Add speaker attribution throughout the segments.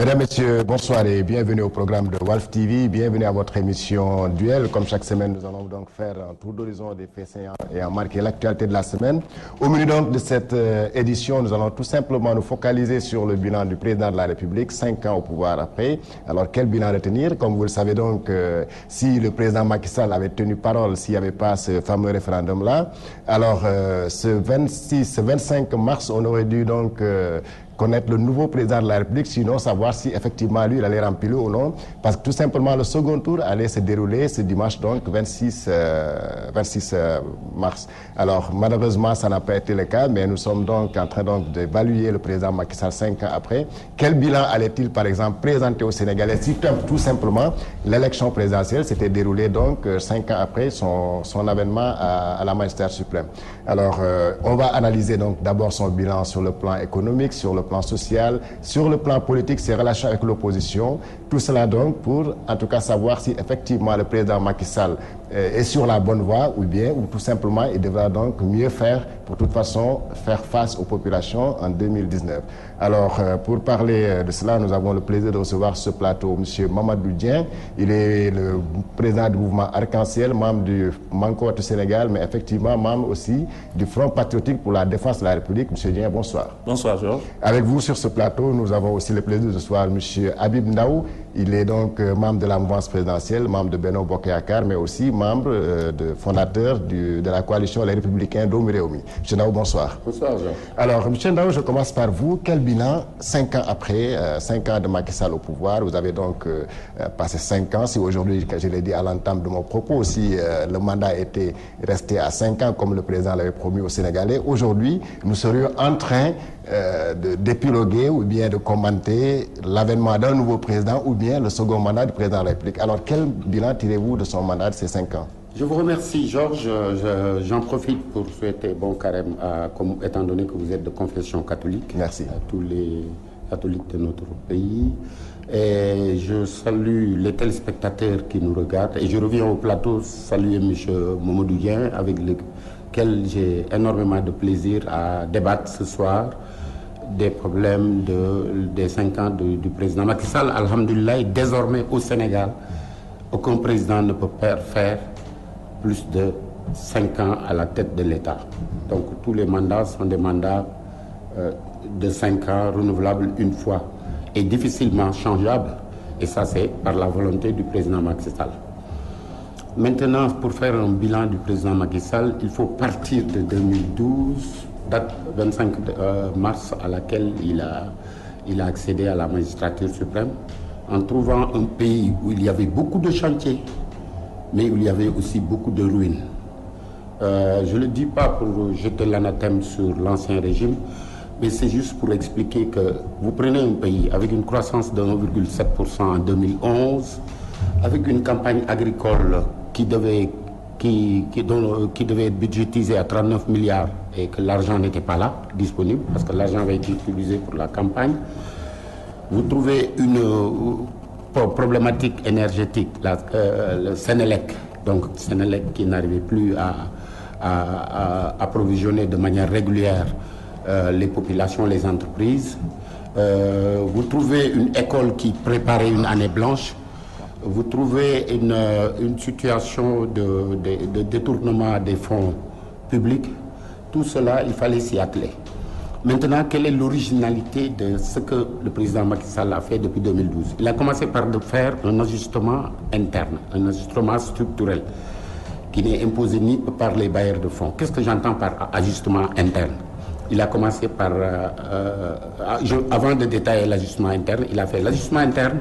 Speaker 1: Mesdames, Messieurs, bonsoir et bienvenue au programme de Walf TV. Bienvenue à votre émission Duel. Comme chaque semaine, nous allons donc faire un tour d'horizon des faits saillants et en marquer l'actualité de la semaine. Au menu donc de cette édition, nous allons tout simplement nous focaliser sur le bilan du président de la République, 5 ans au pouvoir après. Alors, quel bilan retenir? Comme vous le savez donc, si le président Macky Sall avait tenu parole, s'il n'y avait pas ce fameux référendum-là, alors ce 25 mars, on aurait dû donc connaître le nouveau président de la République, sinon savoir si effectivement lui il allait remplir ou non, parce que tout simplement le second tour allait se dérouler ce dimanche donc 26 mars. Alors malheureusement ça n'a pas été le cas, mais nous sommes donc en train donc d'évaluer le président Macky Sall 5 ans après. Quel bilan allait-il par exemple présenter aux Sénégalais si tout simplement l'élection présidentielle s'était déroulée donc 5 ans après son avènement à la magistrature suprême. Alors on va analyser donc d'abord son bilan sur le plan économique, sur le plan social, sur le plan politique, ses relations avec l'opposition. Tout cela donc pour, en tout cas, savoir si effectivement le président Macky Sall est sur la bonne voie ou bien, ou tout simplement, il devra donc mieux faire, pour toute façon, faire face aux populations en 2019. Alors, pour parler de cela, nous avons le plaisir de recevoir sur ce plateau M. Mamadou Dieng. Il est le président du mouvement Arc-en-Ciel, membre du Manko Wattu Sénégal, mais effectivement membre aussi du Front patriotique pour la défense de la République. M. Dieng, bonsoir.
Speaker 2: Bonsoir, Georges.
Speaker 1: Avec vous sur ce plateau, nous avons aussi le plaisir de recevoir M. Habib Ndaw. Il est donc membre de la mouvance présidentielle, membre de Benno Bokk Yakaar, mais aussi membre fondateur de la coalition Les Républicains Doomu Réew Mi. M. Ndaw, bonsoir.
Speaker 2: Bonsoir, Georges.
Speaker 1: Alors, M. Ndaw, je commence par vous. Quel bilan, 5 ans après, 5 ans de Macky Sall au pouvoir? Vous avez donc passé 5 ans. Si aujourd'hui, je l'ai dit à l'entame de mon propos aussi, le mandat était resté à 5 ans, comme le président l'avait promis aux Sénégalais. Aujourd'hui, nous serions en train d'épiloguer ou bien de commenter l'avènement d'un nouveau président ou bien le second mandat du président de la République. Alors, quel bilan tirez-vous de son mandat de ces 5 ans?
Speaker 2: Je vous remercie, Georges. J'en profite pour souhaiter bon carême, étant donné que vous êtes de confession catholique.
Speaker 1: Merci.
Speaker 2: À tous les catholiques de notre pays. Et je salue les téléspectateurs qui nous regardent. Et je reviens au plateau saluer M. Mamadou Dieng, avec lequel j'ai énormément de plaisir à débattre ce soir des problèmes des 5 ans du président Macky Sall. Alhamdulillah, désormais au Sénégal, aucun président ne peut faire plus de 5 ans à la tête de l'État. Donc tous les mandats sont des mandats de 5 ans renouvelables une fois et difficilement changeables. Et ça, c'est par la volonté du président Macky Sall. Maintenant, pour faire un bilan du président Macky Sall, il faut partir de 2012, date 25 mars à laquelle il a accédé à la magistrature suprême, en trouvant un pays où il y avait beaucoup de chantiers, mais où il y avait aussi beaucoup de ruines. Je ne le dis pas pour jeter l'anathème sur l'ancien régime, mais c'est juste pour expliquer que vous prenez un pays avec une croissance de 1,7% en 2011, avec une campagne agricole qui devait être budgétisée à 39 milliards et que l'argent n'était pas là, disponible, parce que l'argent avait été utilisé pour la campagne. Vous trouvez une problématique énergétique, le Sénélec, donc Sénélec qui n'arrivait plus à approvisionner de manière régulière les populations, les entreprises. Vous trouvez une école qui préparait une année blanche. Vous trouvez une situation de détournement des fonds publics. Tout cela, il fallait s'y atteler. Maintenant, quelle est l'originalité de ce que le président Macky Sall a fait depuis 2012? Il a commencé par faire un ajustement interne, un ajustement structurel, qui n'est imposé ni par les bailleurs de fonds. Qu'est-ce que j'entends par ajustement interne? Il a commencé par... avant de détailler l'ajustement interne, il a fait l'ajustement interne,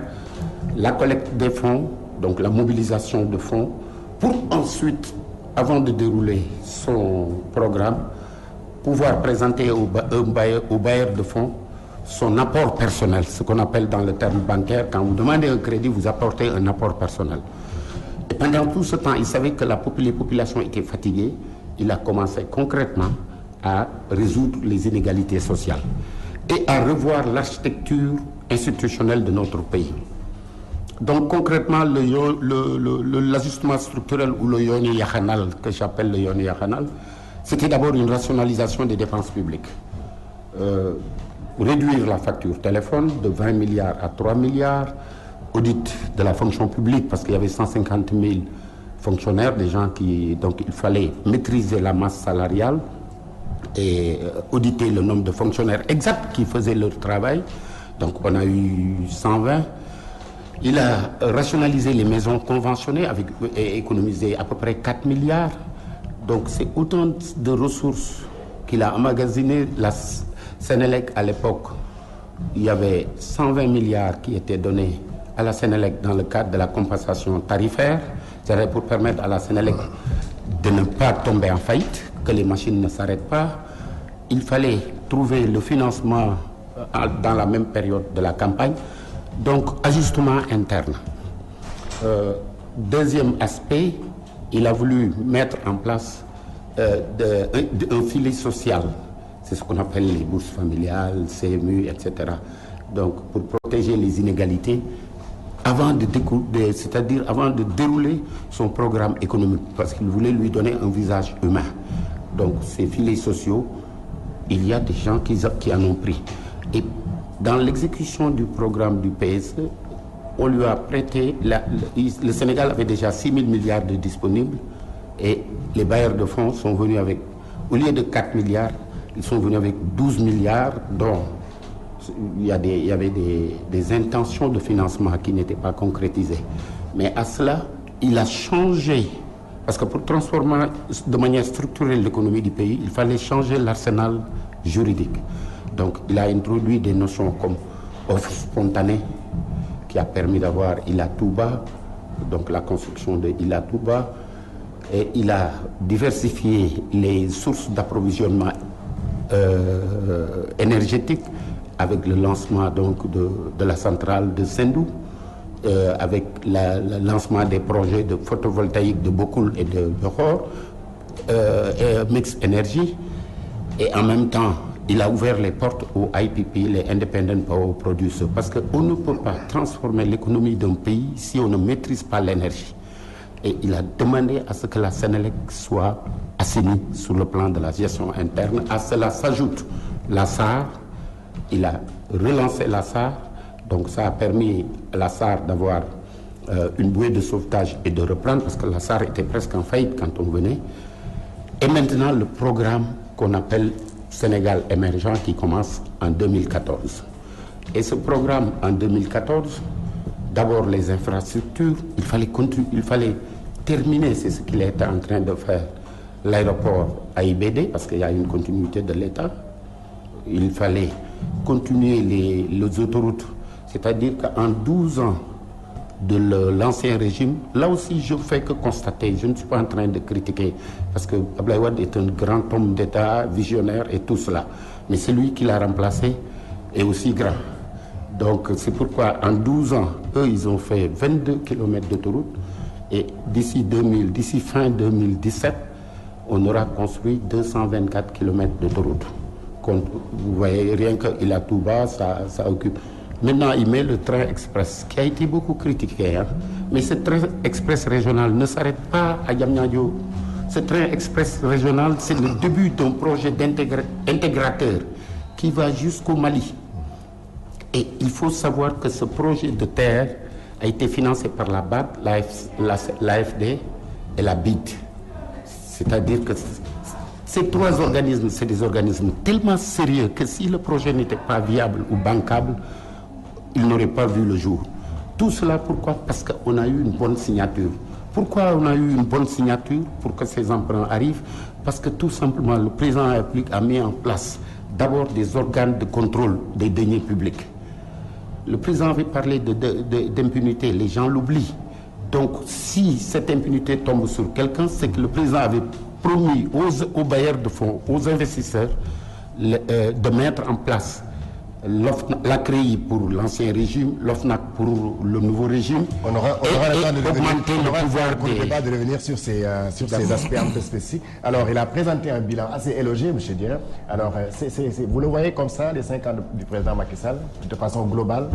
Speaker 2: la collecte des fonds, donc la mobilisation de fonds, pour ensuite, avant de dérouler son programme, pouvoir présenter aux bailleurs de fonds son apport personnel, ce qu'on appelle dans le terme bancaire, quand vous demandez un crédit, vous apportez un apport personnel. Et pendant tout ce temps, il savait que les populations étaient fatiguées. Il a commencé concrètement à résoudre les inégalités sociales et à revoir l'architecture institutionnelle de notre pays. Donc concrètement, l'ajustement structurel ou le Yoni Yakhanal, que j'appelle le Yoni Yakhanal, c'était d'abord une rationalisation des dépenses publiques. réduire la facture téléphone de 20 milliards à 3 milliards, audit de la fonction publique, parce qu'il y avait 150 000 fonctionnaires, des gens donc il fallait maîtriser la masse salariale et auditer le nombre de fonctionnaires exacts qui faisaient leur travail. Donc on a eu 120. Il a rationalisé les maisons conventionnées et économisé à peu près 4 milliards. Donc c'est autant de ressources qu'il a emmagasinées. La Sénélec, à l'époque, il y avait 120 milliards qui étaient donnés à la Sénélec dans le cadre de la compensation tarifaire. C'est-à-dire pour permettre à la Sénélec de ne pas tomber en faillite, que les machines ne s'arrêtent pas. Il fallait trouver le financement dans la même période de la campagne. Donc, ajustement interne. Deuxième aspect, il a voulu mettre en place un filet social. C'est ce qu'on appelle les bourses familiales, CMU, etc. Donc, pour protéger les inégalités, avant de dérouler son programme économique, parce qu'il voulait lui donner un visage humain. Donc, ces filets sociaux, il y a des gens qui en ont pris. Et dans l'exécution du programme du PSE, on lui a prêté, le Sénégal avait déjà 6 000 milliards de disponibles et les bailleurs de fonds sont venus avec, au lieu de 4 milliards, ils sont venus avec 12 milliards dont il y avait des intentions de financement qui n'étaient pas concrétisées. Mais à cela, il a changé, parce que pour transformer de manière structurelle l'économie du pays, il fallait changer l'arsenal juridique. Donc, il a introduit des notions comme offre spontanée, qui a permis d'avoir Ila Touba, donc la construction de Ila Touba, et il a diversifié les sources d'approvisionnement énergétique avec le lancement donc de la centrale de Sendou, avec le lancement des projets de photovoltaïque de Bokoul et de Johor, Mix Energy, et en même temps, il a ouvert les portes aux IPP, les Independent Power Producers, parce qu'on ne peut pas transformer l'économie d'un pays si on ne maîtrise pas l'énergie. Et il a demandé à ce que la Sénélec soit assainie sur le plan de la gestion interne. À cela s'ajoute la SAR. Il a relancé la SAR. Donc ça a permis à la SAR d'avoir une bouée de sauvetage et de reprendre, parce que la SAR était presque en faillite quand on venait. Et maintenant, le programme qu'on appelle Sénégal émergent qui commence en 2014. Et ce programme en 2014, d'abord les infrastructures, il fallait terminer, c'est ce qu'il était en train de faire, l'aéroport AIBD, parce qu'il y a une continuité de l'État. Il fallait continuer les autoroutes, c'est-à-dire qu'en 12 ans de l'ancien régime, là aussi je ne fais que constater, je ne suis pas en train de critiquer, parce que Abdoulaye Wade est un grand homme d'État, visionnaire et tout cela, mais celui qui l'a remplacé est aussi grand. Donc c'est pourquoi en 12 ans, eux ils ont fait 22 km d'autoroute, et d'ici fin 2017, on aura construit 224 km d'autoroute. Vous voyez, rien que Ila Touba, ça occupe. Maintenant, il met le train express, qui a été beaucoup critiqué. Mais ce train express régional ne s'arrête pas à Diamniadio. Ce train express régional, c'est le début d'un projet intégrateur qui va jusqu'au Mali. Et il faut savoir que ce projet de terre a été financé par la BAD, l'AFD et la BID. C'est-à-dire que ces trois organismes, c'est des organismes tellement sérieux que si le projet n'était pas viable ou bancable, il n'aurait pas vu le jour. Tout cela, pourquoi? Parce qu'on a eu une bonne signature. Pourquoi on a eu une bonne signature pour que ces emprunts arrivent? Parce que tout simplement, le président de la République a mis en place d'abord des organes de contrôle des deniers publics. Le président avait parlé d'impunité, les gens l'oublient. Donc, si cette impunité tombe sur quelqu'un, c'est que le président avait promis aux bailleurs de fonds, aux investisseurs, de mettre en place la CREI pour l'ancien régime, l'OFNAC pour le nouveau régime.
Speaker 1: On aura le temps de revenir sur ces aspects un peu spécifiques. Alors, il a présenté un bilan assez élogieux, M. Dieng. Alors, vous le voyez comme ça, les 5 ans du président Macky Sall, de façon globale?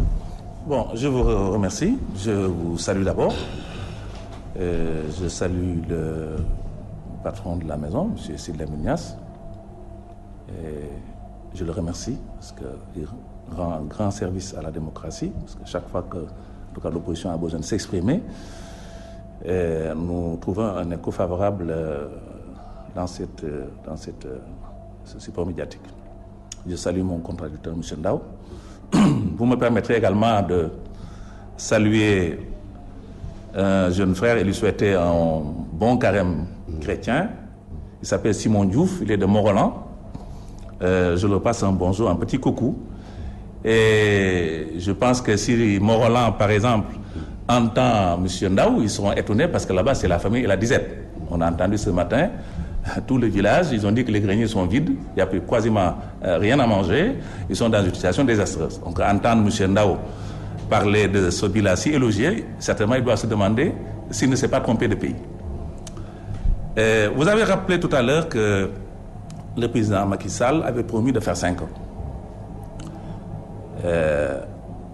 Speaker 3: Bon, je vous remercie. Je vous salue d'abord. Je salue le patron de la maison, M. Sidley Mounias. Je le remercie parce qu'il rend un grand service à la démocratie. Parce que chaque fois que en tout cas, l'opposition a besoin de s'exprimer, nous trouvons un écho favorable dans ce support médiatique. Je salue mon contradicteur, M. Ndao. Vous me permettrez également de saluer un jeune frère et lui souhaiter un bon carême chrétien. Il s'appelle Simon Diouf, il est de Morolan. Je leur passe un bonjour, un petit coucou. Et je pense que si Morolan, par exemple, entend M. Ndao, ils seront étonnés parce que là-bas, c'est la famille et la disette. On a entendu ce matin, tout le village, ils ont dit que les greniers sont vides, il n'y a plus quasiment rien à manger, ils sont dans une situation désastreuse. Donc, entendre M. Ndao parler de ce bilan si élogié, certainement, il doit se demander s'il ne s'est pas trompé de pays. Vous avez rappelé tout à l'heure que le président Macky Sall avait promis de faire 5 ans.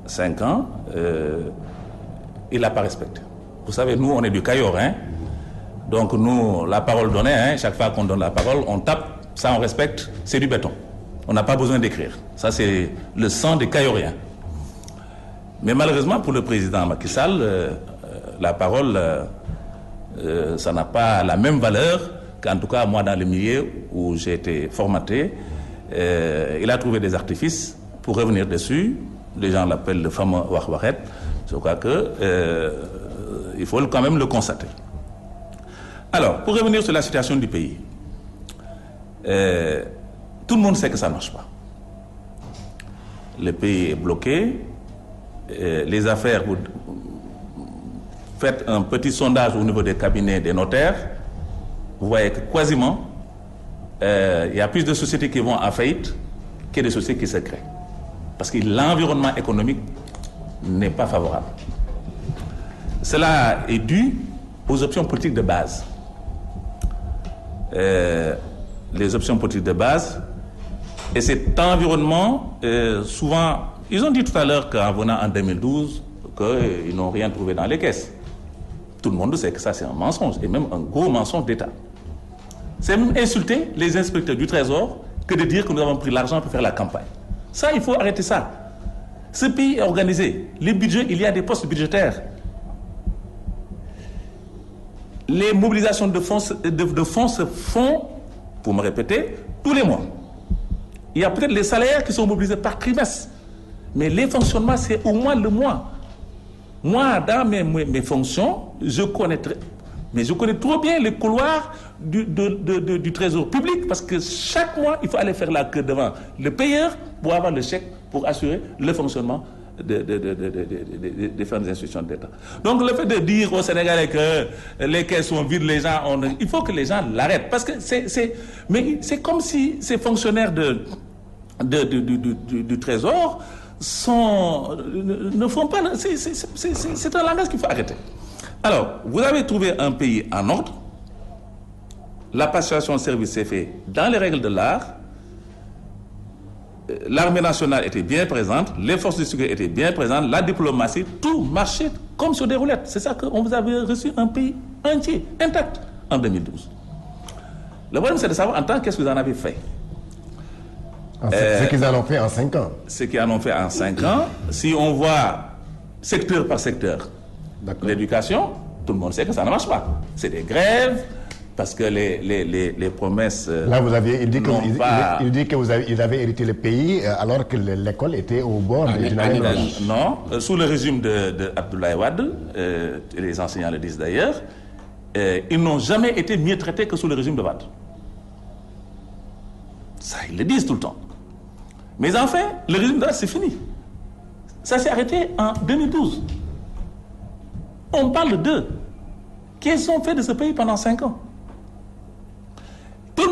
Speaker 3: 5 ans, il ne l'a pas respecté. Vous savez, nous, on est du Cayor, hein? Donc nous, la parole donnée, hein, chaque fois qu'on donne la parole, on tape, ça on respecte, c'est du béton. On n'a pas besoin d'écrire. Ça, c'est le sang des Cayoriens. Mais malheureusement, pour le président Macky Sall, la parole, ça n'a pas la même valeur qu'en tout cas, moi, dans le milieu où j'ai été formaté. Il a trouvé des artifices pour revenir dessus. Les gens l'appellent le fameux Wahwahet. Je crois qu'il faut quand même le constater. Alors, pour revenir sur la situation du pays, tout le monde sait que ça ne marche pas. Le pays est bloqué. Les affaires, vous faites un petit sondage au niveau des cabinets des notaires, vous voyez que quasiment, il y a plus de sociétés qui vont en faillite que de sociétés qui se créent. Parce que l'environnement économique n'est pas favorable. Cela est dû aux options politiques de base. Les options politiques de base, et cet environnement, souvent, ils ont dit tout à l'heure qu'en venant en 2012, qu'ils n'ont rien trouvé dans les caisses. Tout le monde sait que ça c'est un mensonge, et même un gros mensonge d'État. C'est même insulter les inspecteurs du Trésor que de dire que nous avons pris l'argent pour faire la campagne. Ça, il faut arrêter ça. Ce pays est organisé. Les budgets, il y a des postes budgétaires. Les mobilisations de fonds se font, pour me répéter, tous les mois. Il y a peut-être les salaires qui sont mobilisés par trimestre. Mais les fonctionnements, c'est au moins le mois. Moi, dans mes fonctions, je connais trop bien les couloirs du trésor public parce que chaque mois, il faut aller faire la queue devant le payeur pour avoir le chèque pour assurer le fonctionnement des différentes institutions d'État. Donc, le fait de dire aux Sénégalais que les caisses sont vides, les gens il faut que les gens l'arrêtent parce que c'est comme si ces fonctionnaires du Trésor ne font pas... C'est un langage qu'il faut arrêter. Alors, vous avez trouvé un pays en ordre. La passation de service s'est faite dans les règles de l'art. L'armée nationale était bien présente. Les forces de sécurité étaient bien présentes. La diplomatie, tout marchait comme sur des roulettes. C'est ça qu'on vous avait reçu un pays entier, intact, en 2012. Le problème, c'est de savoir en temps qu'est-ce que vous en avez fait.
Speaker 1: Ce qu'ils en ont fait en 5 ans.
Speaker 3: Ce qu'ils en ont fait en 5 ans. Si on voit secteur par secteur, l'éducation, tout le monde sait que ça ne marche pas. C'est des grèves, parce que les promesses...
Speaker 1: Là, il dit qu'ils avaient hérité le pays alors que l'école était au bord d'une année.
Speaker 3: Non, sous le régime de Abdoulaye Wade, et les enseignants le disent d'ailleurs, ils n'ont jamais été mieux traités que sous le régime de Wade. Ça, ils le disent tout le temps. Mais enfin, le régime de Wade, c'est fini. Ça s'est arrêté en 2012. On parle d'eux. Qu'est-ce qu'on fait de ce pays pendant 5 ans? Tout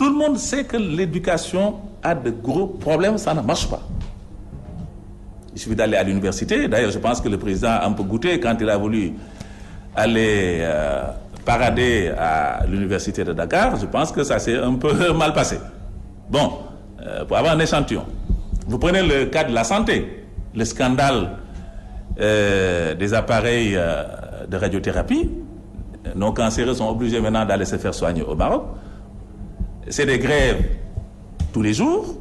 Speaker 3: le monde sait que l'éducation a de gros problèmes, ça ne marche pas. Il suffit d'aller à l'université. D'ailleurs, je pense que le président a un peu goûté quand il a voulu aller parader à l'université de Dakar. Je pense que ça s'est un peu mal passé. Bon, pour avoir un échantillon. Vous prenez le cas de la santé, le scandale des appareils de radiothérapie. Nos cancéreux sont obligés maintenant d'aller se faire soigner au Maroc. C'est des grèves tous les jours.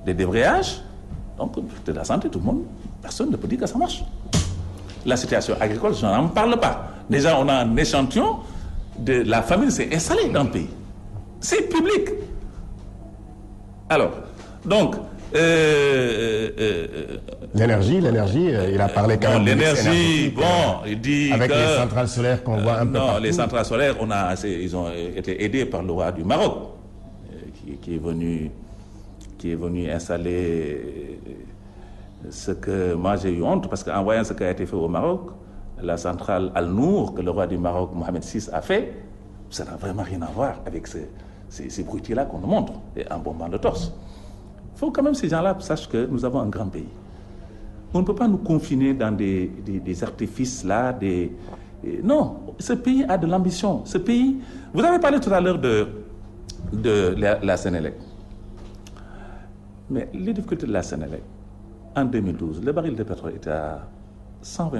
Speaker 3: des débrayages, donc de la santé, tout le monde, personne ne peut dire que ça marche. La situation agricole, je n'en parle pas. Déjà, on a un échantillon de la famine s'est installée dans le pays. C'est public. Alors, donc...
Speaker 1: l'énergie, il a parlé quand même de
Speaker 3: l'énergie, bon, il dit
Speaker 1: avec
Speaker 3: que...
Speaker 1: les centrales solaires qu'on voit un peu partout.
Speaker 3: Non, les centrales solaires, ils ont été aidés par le roi du Maroc, qui est venu installer ce que moi j'ai eu honte, parce qu'en voyant ce qui a été fait au Maroc, la centrale Al-Nour, que le roi du Maroc, Mohamed VI, a fait, ça n'a vraiment rien à voir avec ces bruitiers-là qu'on nous montre, et un bombement de torse. Il faut quand même que ces gens-là sachent que nous avons un grand pays. On ne peut pas nous confiner dans des artifices-là, non, ce pays a de l'ambition. Ce pays... Vous avez parlé tout à l'heure de la Sénélec. Mais les difficultés de la Sénélec, en 2012, le baril de pétrole était à $120.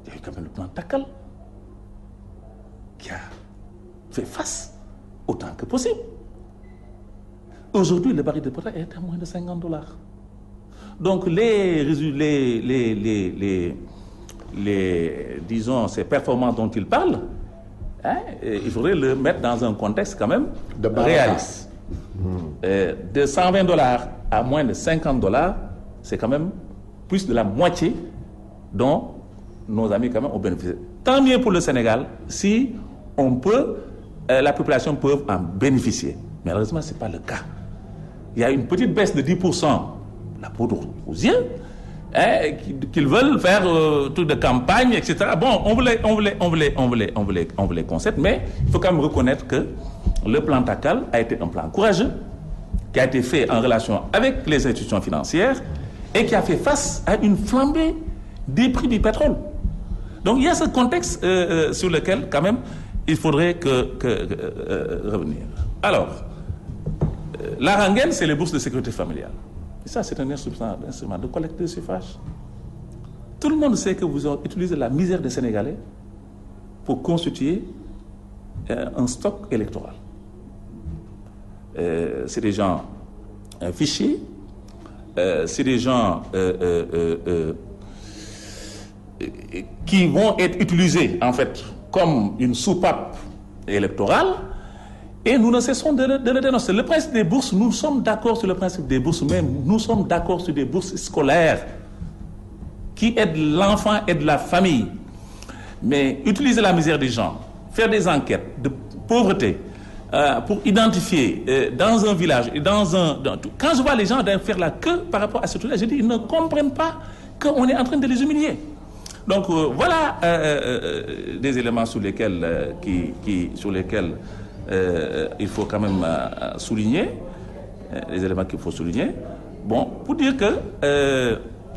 Speaker 3: Il y a eu quand même le plan Takal qui a fait face autant que possible. Aujourd'hui, le baril de pétrole est à moins de $50. Donc, disons, ces performances dont il parle, il faudrait le mettre dans un contexte quand même réaliste. De $120 à moins de $50, c'est quand même plus de la moitié dont nos amis quand même ont bénéficié. Tant mieux pour le Sénégal si on peut, la population peut en bénéficier. Mais malheureusement, ce n'est pas le cas. Il y a une petite baisse de 10%, la poudre aux yeux, qu'ils veulent faire truc de campagne, etc. Bon, on vous les concède, mais il faut quand même reconnaître que le plan Takal a été un plan courageux, qui a été fait en relation avec les institutions financières et qui a fait face à une flambée des prix du pétrole. Donc il y a ce contexte sur lequel, quand même, il faudrait revenir. Alors, la rengaine, c'est les bourses de sécurité familiale. Et ça, c'est un instrument de collecte de suffrage. Tout le monde sait que vous utilisez la misère des Sénégalais pour constituer un stock électoral. C'est des gens fichés, c'est des gens qui vont être utilisés, en fait, comme une soupape électorale. Et nous ne cessons de le dénoncer. Le principe des bourses, nous sommes d'accord sur le principe des bourses, mais nous sommes d'accord sur des bourses scolaires qui aident l'enfant et la famille. Mais utiliser la misère des gens, faire des enquêtes de pauvreté pour identifier dans un village et quand je vois les gens faire la queue par rapport à ce truc-là, je dis ils ne comprennent pas qu'on est en train de les humilier. Donc voilà des éléments sur lesquels il faut quand même souligner, les éléments qu'il faut souligner. Bon, pour dire que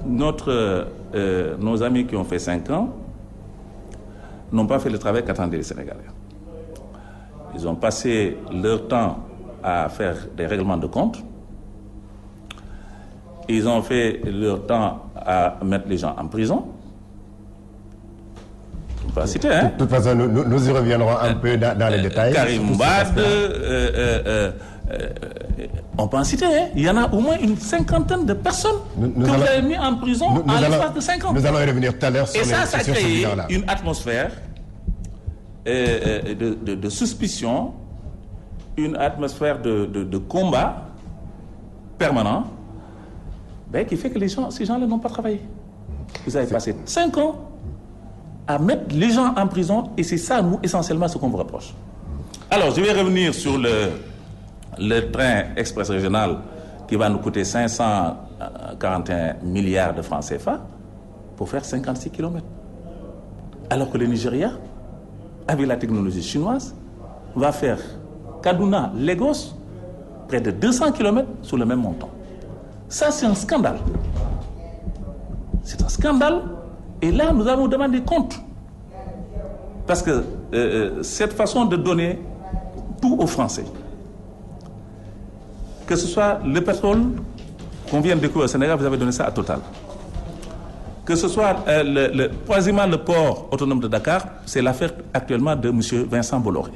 Speaker 3: nos amis qui ont fait 5 ans n'ont pas fait le travail qu'attendaient les Sénégalais. Ils ont passé leur temps à faire des règlements de compte. Ils ont fait leur temps à mettre les gens en prison. On peut citer, hein.
Speaker 1: De toute façon, nous y reviendrons un peu dans les détails.
Speaker 3: Karim Wade, on peut en citer, hein. Il y en a au moins une 50aine de personnes que vous avez mis en prison en l'espace de 5 ans.
Speaker 1: Nous allons y revenir tout à l'heure sur
Speaker 3: et ça
Speaker 1: sur ce
Speaker 3: crée
Speaker 1: bilan-là.
Speaker 3: une atmosphère de suspicion, une atmosphère de combat permanent, qui fait que ces gens-là n'ont pas travaillé. Vous avez passé 5 ans à mettre les gens en prison et c'est ça, nous, essentiellement, ce qu'on vous reproche. Alors, je vais revenir sur le train express régional qui va nous coûter 541 milliards de francs CFA pour faire 56 km. Alors que le Nigeria, avec la technologie chinoise, va faire Kaduna-Lagos près de 200 km sur le même montant. Ça, c'est un scandale. C'est un scandale. Et là, nous avons demandé compte. Parce que cette façon de donner tout aux Français, que ce soit le pétrole qu'on vient de découvrir au Sénégal, vous avez donné ça à Total. Que ce soit quasiment le port autonome de Dakar, c'est l'affaire actuellement de M. Vincent Bolloré.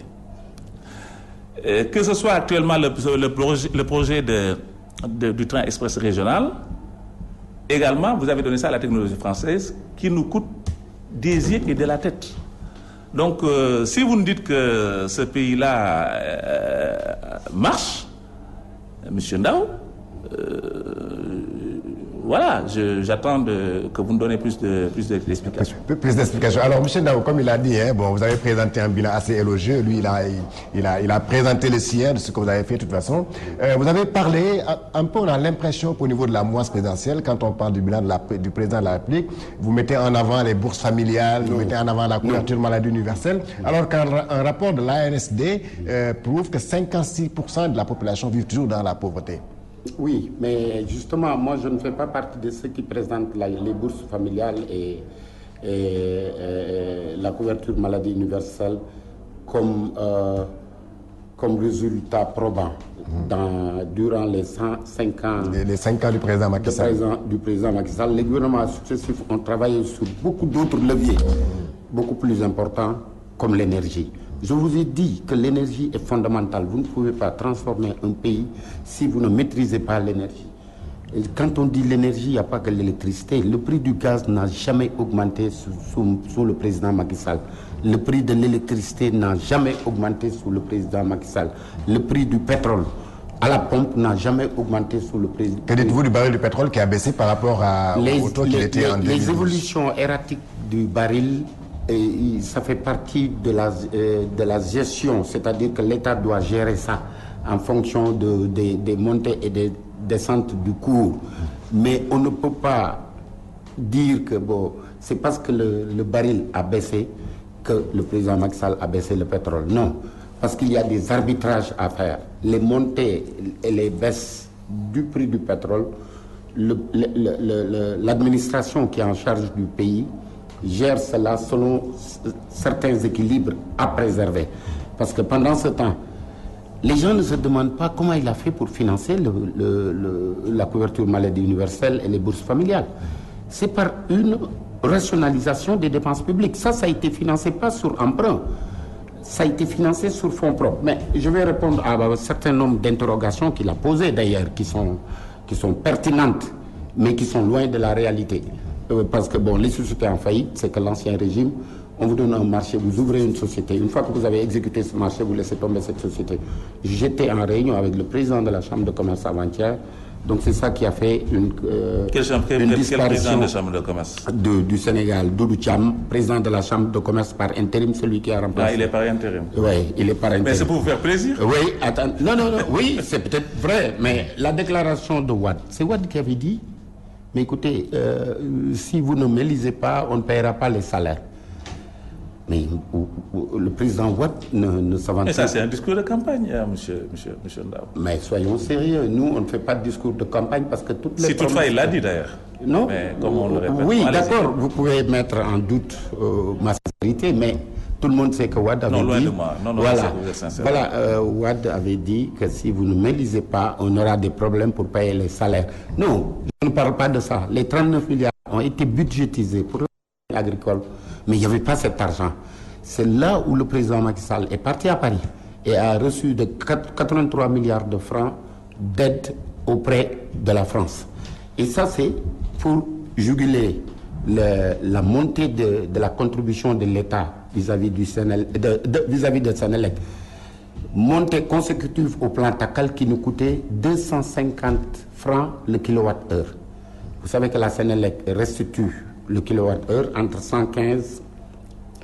Speaker 3: Que ce soit actuellement le projet du train express régional, également, vous avez donné ça à la technologie française qui nous coûte des yeux et de la tête. Donc, si vous nous dites que ce pays-là marche, M. Ndao, voilà, j'attends que vous me donnez plus d'explications.
Speaker 1: Plus d'explications. Alors, M. Ndao, comme il a dit, vous avez présenté un bilan assez élogieux. Lui, il a présenté le sien de ce que vous avez fait de toute façon. Vous avez parlé, un peu, on a l'impression qu'au niveau de la moisse présidentielle, quand on parle du bilan du président de la République, vous mettez en avant les bourses familiales, vous mettez en avant la couverture maladie universelle, alors qu'un rapport de l'ANSD prouve que 56% de la population vit toujours dans la pauvreté.
Speaker 2: Oui, mais justement, moi, je ne fais pas partie de ceux qui présentent les bourses familiales et la couverture maladie universelle comme résultat probant durant les 5 ans.
Speaker 1: Les 5 ans du président Macky Sall.
Speaker 2: Du président Macky Sall. Les gouvernements successifs ont travaillé sur beaucoup d'autres leviers, beaucoup plus importants, comme l'énergie. Je vous ai dit que l'énergie est fondamentale. Vous ne pouvez pas transformer un pays si vous ne maîtrisez pas l'énergie. Et quand on dit l'énergie, il n'y a pas que l'électricité. Le prix du gaz n'a jamais augmenté sous le président Macky Sall. Le prix de l'électricité n'a jamais augmenté sous le président Macky Sall. Le prix du pétrole à la pompe n'a jamais augmenté sous le président.
Speaker 1: Que dites-vous du baril du pétrole qui a baissé par rapport au taux qu'il était en 2012?
Speaker 2: Les évolutions erratiques du baril, et ça fait partie de la gestion, c'est-à-dire que l'État doit gérer ça en fonction des montées et des descentes du cours. Mais on ne peut pas dire que c'est parce que le baril a baissé que le président Macky Sall a baissé le pétrole. Non, parce qu'il y a des arbitrages à faire. Les montées et les baisses du prix du pétrole, l'administration qui est en charge du pays gère cela selon certains équilibres à préserver. Parce que pendant ce temps, les gens ne se demandent pas comment il a fait pour financer la couverture maladie universelle et les bourses familiales. C'est par une rationalisation des dépenses publiques. Ça a été financé pas sur emprunt, ça a été financé sur fonds propres. Mais je vais répondre à un certain nombre d'interrogations qu'il a posées d'ailleurs, qui sont pertinentes, mais qui sont loin de la réalité. Parce que les sociétés en faillite, c'est que l'ancien régime, on vous donne un marché, vous ouvrez une société. Une fois que vous avez exécuté ce marché, vous laissez tomber cette société. J'étais en réunion avec le président de la Chambre de commerce avant-hier. Donc c'est ça qui a fait une
Speaker 3: disparition. Quel président de la Chambre de commerce
Speaker 2: du Sénégal, Doudou Thiam, président de la Chambre de commerce par intérim, celui qui a remplacé.
Speaker 3: Ah, il est par intérim.
Speaker 2: Oui, il est par intérim.
Speaker 3: Mais c'est pour vous faire plaisir.
Speaker 2: Oui, attends. Non, oui, c'est peut-être vrai, mais la déclaration de Wade, c'est Wade qui avait dit, mais écoutez, si vous ne m'élisez pas, on ne paiera pas les salaires. Mais le président Wade ne s'avance pas.
Speaker 3: Mais ça, c'est un discours de campagne, monsieur Ndao.
Speaker 2: Mais soyons sérieux, nous, on ne fait pas de discours de campagne parce que toutes les...
Speaker 3: Si toutefois, il l'a dit d'ailleurs.
Speaker 2: Non.
Speaker 3: Mais comme on le répète.
Speaker 2: Oui, d'accord, vous pouvez mettre en doute ma sincérité, mais tout le monde sait que Wade avait dit...
Speaker 3: Non, loin de moi. Non,
Speaker 2: voilà,
Speaker 3: vous êtes sincère.
Speaker 2: Voilà, Wade avait dit que si vous ne m'élisez pas, on aura des problèmes pour payer les salaires. Non, je ne parle pas de ça. Les 39 milliards ont été budgétisés pour agricole, mais il n'y avait pas cet argent. C'est là où le président Macky Sall est parti à Paris et a reçu de 83 milliards de francs d'aide auprès de la France. Et ça, c'est pour juguler la montée de la contribution de l'État vis-à-vis de Sénélec. Montée consécutive au plan Takal qui nous coûtait 250 francs le kilowattheure. Vous savez que la Sénélec restitue le kilowattheure entre 115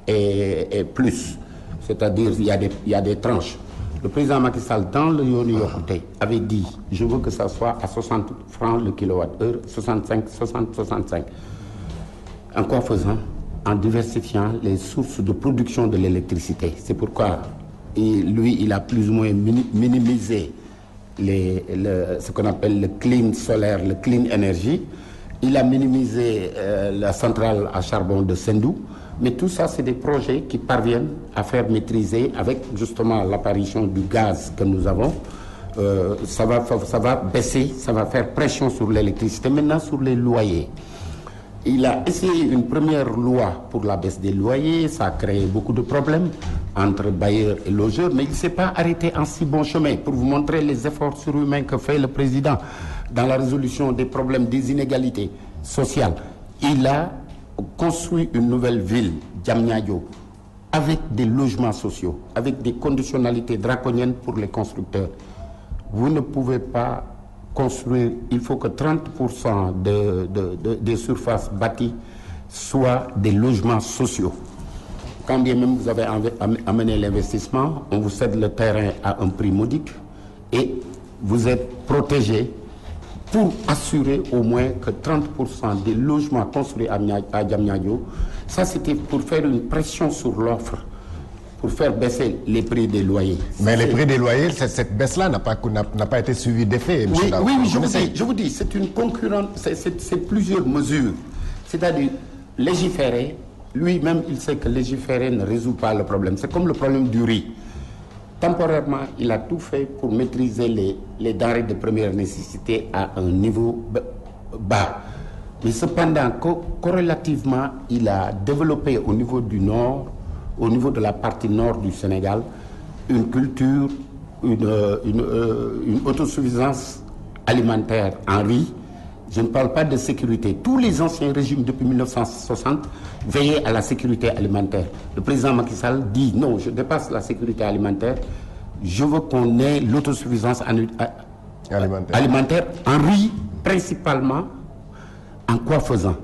Speaker 2: et plus. C'est-à-dire il y a des tranches. Le président Macky Sall, dans le Yoni Yokouté, avait dit « Je veux que ça soit à 60 francs le kilowattheure, 65. En quoi faisant? En diversifiant les sources de production de l'électricité. C'est pourquoi lui, il a plus ou moins minimisé ce qu'on appelle le clean solaire, le clean énergie. Il a minimisé la centrale à charbon de Sendou. Mais tout ça, c'est des projets qui parviennent à faire maîtriser, avec justement l'apparition du gaz que nous avons, ça va baisser, ça va faire pression sur l'électricité. Maintenant, sur les loyers. Il a essayé une première loi pour la baisse des loyers, ça a créé beaucoup de problèmes entre bailleurs et logeurs, mais il ne s'est pas arrêté en si bon chemin. Pour vous montrer les efforts surhumains que fait le président dans la résolution des problèmes des inégalités sociales, il a construit une nouvelle ville, Diamniadio, avec des logements sociaux, avec des conditionnalités draconiennes pour les constructeurs. Vous ne pouvez pas construire, il faut que 30% des surfaces bâties soient des logements sociaux. Quand bien même vous avez amené l'investissement, on vous cède le terrain à un prix modique et vous êtes protégé pour assurer au moins que 30% des logements construits à Diamniadio, ça c'était pour faire une pression sur l'offre, pour faire baisser les prix des loyers.
Speaker 1: Mais les prix des loyers, cette baisse-là n'a pas été suivie d'effet.
Speaker 2: Oui, je vous dis, c'est une concurrence, c'est plusieurs mesures. C'est-à-dire, légiférer, lui-même, il sait que légiférer ne résout pas le problème. C'est comme le problème du riz. Temporairement, il a tout fait pour maîtriser les denrées de première nécessité à un niveau bas. Mais cependant, corrélativement, il a développé au niveau du nord, au niveau de la partie nord du Sénégal, une culture, une autosuffisance alimentaire en riz. Je ne parle pas de sécurité. Tous les anciens régimes depuis 1960 veillaient à la sécurité alimentaire. Le président Macky Sall dit non, je dépasse la sécurité alimentaire. Je veux qu'on ait l'autosuffisance alimentaire en riz principalement. En quoi faisant?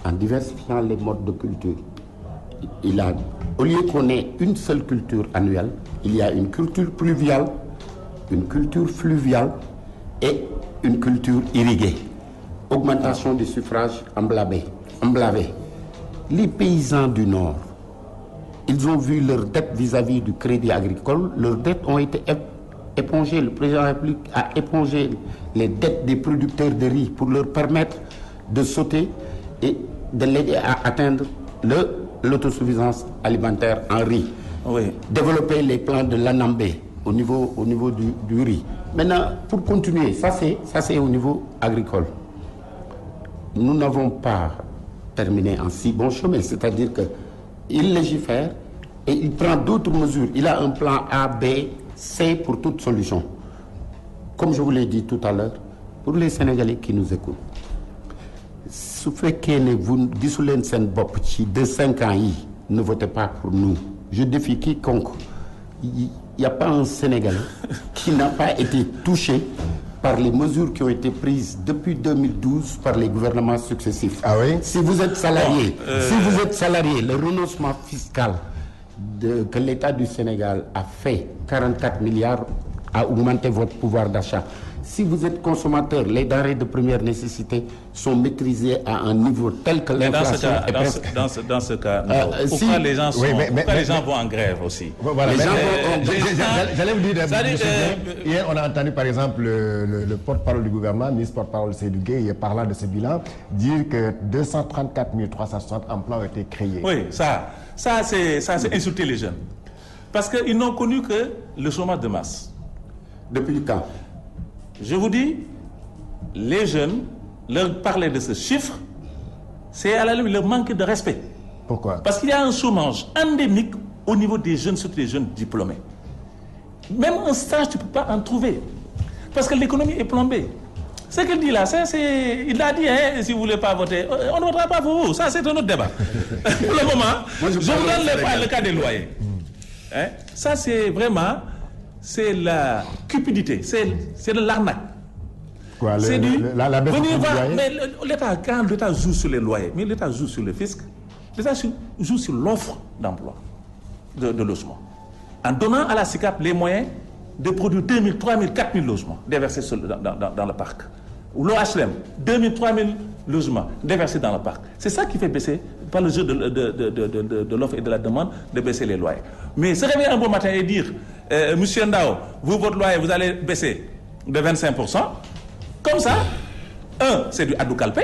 Speaker 2: En diversifiant les modes de culture. Au lieu qu'on ait une seule culture annuelle, il y a une culture pluviale, une culture fluviale et une culture irriguée. Augmentation du suffrage emblavé. Les paysans du Nord, ils ont vu leurs dettes vis-à-vis du crédit agricole. Leurs dettes ont été épongées. Le président de la République a épongé les dettes des producteurs de riz pour leur permettre de sauter et de l'aider à atteindre l'autosuffisance alimentaire en riz.
Speaker 3: Oui.
Speaker 2: Développer les plans de l'Anambé au niveau du riz. Maintenant, pour continuer, ça c'est au niveau agricole. Nous n'avons pas terminé en si bon chemin, c'est-à-dire qu'il légifère et il prend d'autres mesures. Il a un plan A, B, C pour toute solution. Comme je vous l'ai dit tout à l'heure, pour les Sénégalais qui nous écoutent, su fekkee ne vous gisu leen seen bopp ci 5 ans yi, ne votez pas pour nous. Je défie quiconque. Il n'y a pas un Sénégalais qui n'a pas été touché par les mesures qui ont été prises depuis 2012 par les gouvernements successifs.
Speaker 1: Ah oui?
Speaker 2: Si vous êtes salarié, le renoncement fiscal que l'État du Sénégal a fait, 44 milliards, a augmenté votre pouvoir d'achat. Si vous êtes consommateur, les denrées de première nécessité sont maîtrisées à un niveau tel que l'inflation est presque...
Speaker 3: Dans ce cas, pourquoi les gens vont en grève aussi?
Speaker 1: Voilà, j'allais vous dire, hier on a entendu par exemple le porte-parole du gouvernement, ministre porte-parole Seydou Gueye, parlant de ce bilan, dire que 234 360 emplois ont été créés.
Speaker 3: Oui, ça c'est insulter les jeunes. Parce qu'ils n'ont connu que le chômage de masse.
Speaker 2: Depuis quand?
Speaker 3: Je vous dis, les jeunes, leur parler de ce chiffre, c'est à la limite leur manque de respect.
Speaker 1: Pourquoi?
Speaker 3: Parce qu'il y a un chômage endémique au niveau des jeunes, surtout les jeunes diplômés. Même un stage, tu ne peux pas en trouver. Parce que l'économie est plombée. Ce qu'il dit là, il a dit, hein, si vous ne voulez pas voter, on ne votera pas pour vous. Ça, c'est un autre débat. Pour le moment, je vous donne le cas des loyers. Hein? Ça, c'est vraiment... C'est la cupidité, c'est de l'arnaque.
Speaker 1: Quoi, la baisse
Speaker 3: venir
Speaker 1: du
Speaker 3: voir,
Speaker 1: loyer?
Speaker 3: mais l'État, quand l'État joue sur les loyers, mais l'État joue sur le fisc, l'État joue sur l'offre d'emploi, de logement. En donnant à la SICAP les moyens de produire 2 000, 3 000, 4 000 logements déversés dans le parc. Ou l'OHLM, 2 000, 3 000 logements déversés dans le parc. C'est ça qui fait baisser, par le jeu de l'offre et de la demande, de baisser les loyers. Mais se réveiller un bon matin et dire, Monsieur Ndao, vous, votre loyer, vous allez baisser de 25%, comme ça, c'est du adou-calpé.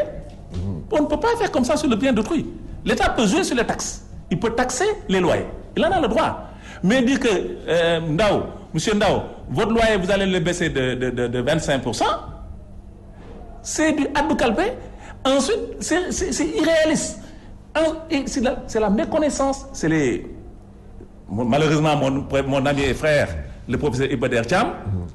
Speaker 3: On ne peut pas faire comme ça sur le bien d'autrui. L'État peut jouer sur les taxes. Il peut taxer les loyers. Il en a le droit. Mais dire que, Monsieur Ndao, votre loyer, vous allez le baisser de 25%, c'est du adou-calpé. Ensuite, c'est irréaliste. C'est la méconnaissance. Malheureusement, mon ami et frère, le professeur Iba Der Thiam,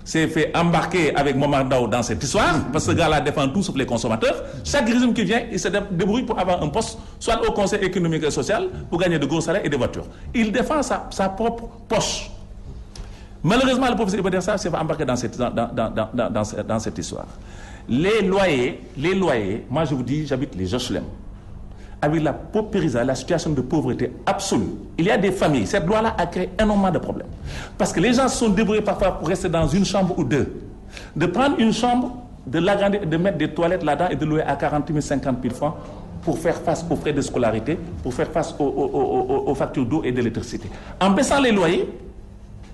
Speaker 3: s'est fait embarquer avec Momar Ndao dans cette histoire, parce que ce gars-là défend tout sauf les consommateurs. Chaque régime qui vient, il se débrouille pour avoir un poste, soit au Conseil économique et social, pour gagner de gros salaires et des voitures. Il défend sa propre poche. Malheureusement, le professeur Iba Der Thiam s'est fait embarquer dans cette histoire. Les loyers, moi je vous dis, j'habite les HLM. Avec la paupérisation, la situation de pauvreté absolue, il y a des familles, cette loi-là a créé énormément de problèmes. Parce que les gens se sont débrouillés parfois pour rester dans une chambre ou deux. De prendre une chambre, de l'agrandir, de mettre des toilettes là-dedans et de louer à 40 000, 50 000 francs pour faire face aux frais de scolarité, pour faire face aux factures d'eau et d'électricité. En baissant les loyers,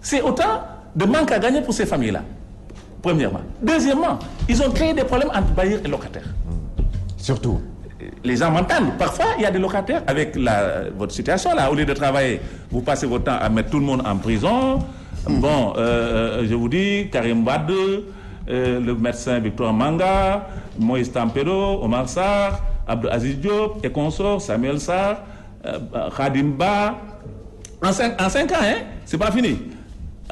Speaker 3: c'est autant de manque à gagner pour ces familles-là, premièrement. Deuxièmement, ils ont créé des problèmes entre bailleurs et locataires.
Speaker 1: Surtout.
Speaker 3: Les gens m'entendent. Parfois, il y a des locataires avec votre situation là. Au lieu de travailler, vous passez votre temps à mettre tout le monde en prison. Bon, je vous dis, Karim Wade, le médecin Victor Manga, Moïse Tampero, Omar Sarr, Abdou Aziz Diop et consorts, Samuel Sarr, Khadim Ba. En 5 ans, hein, c'est pas fini.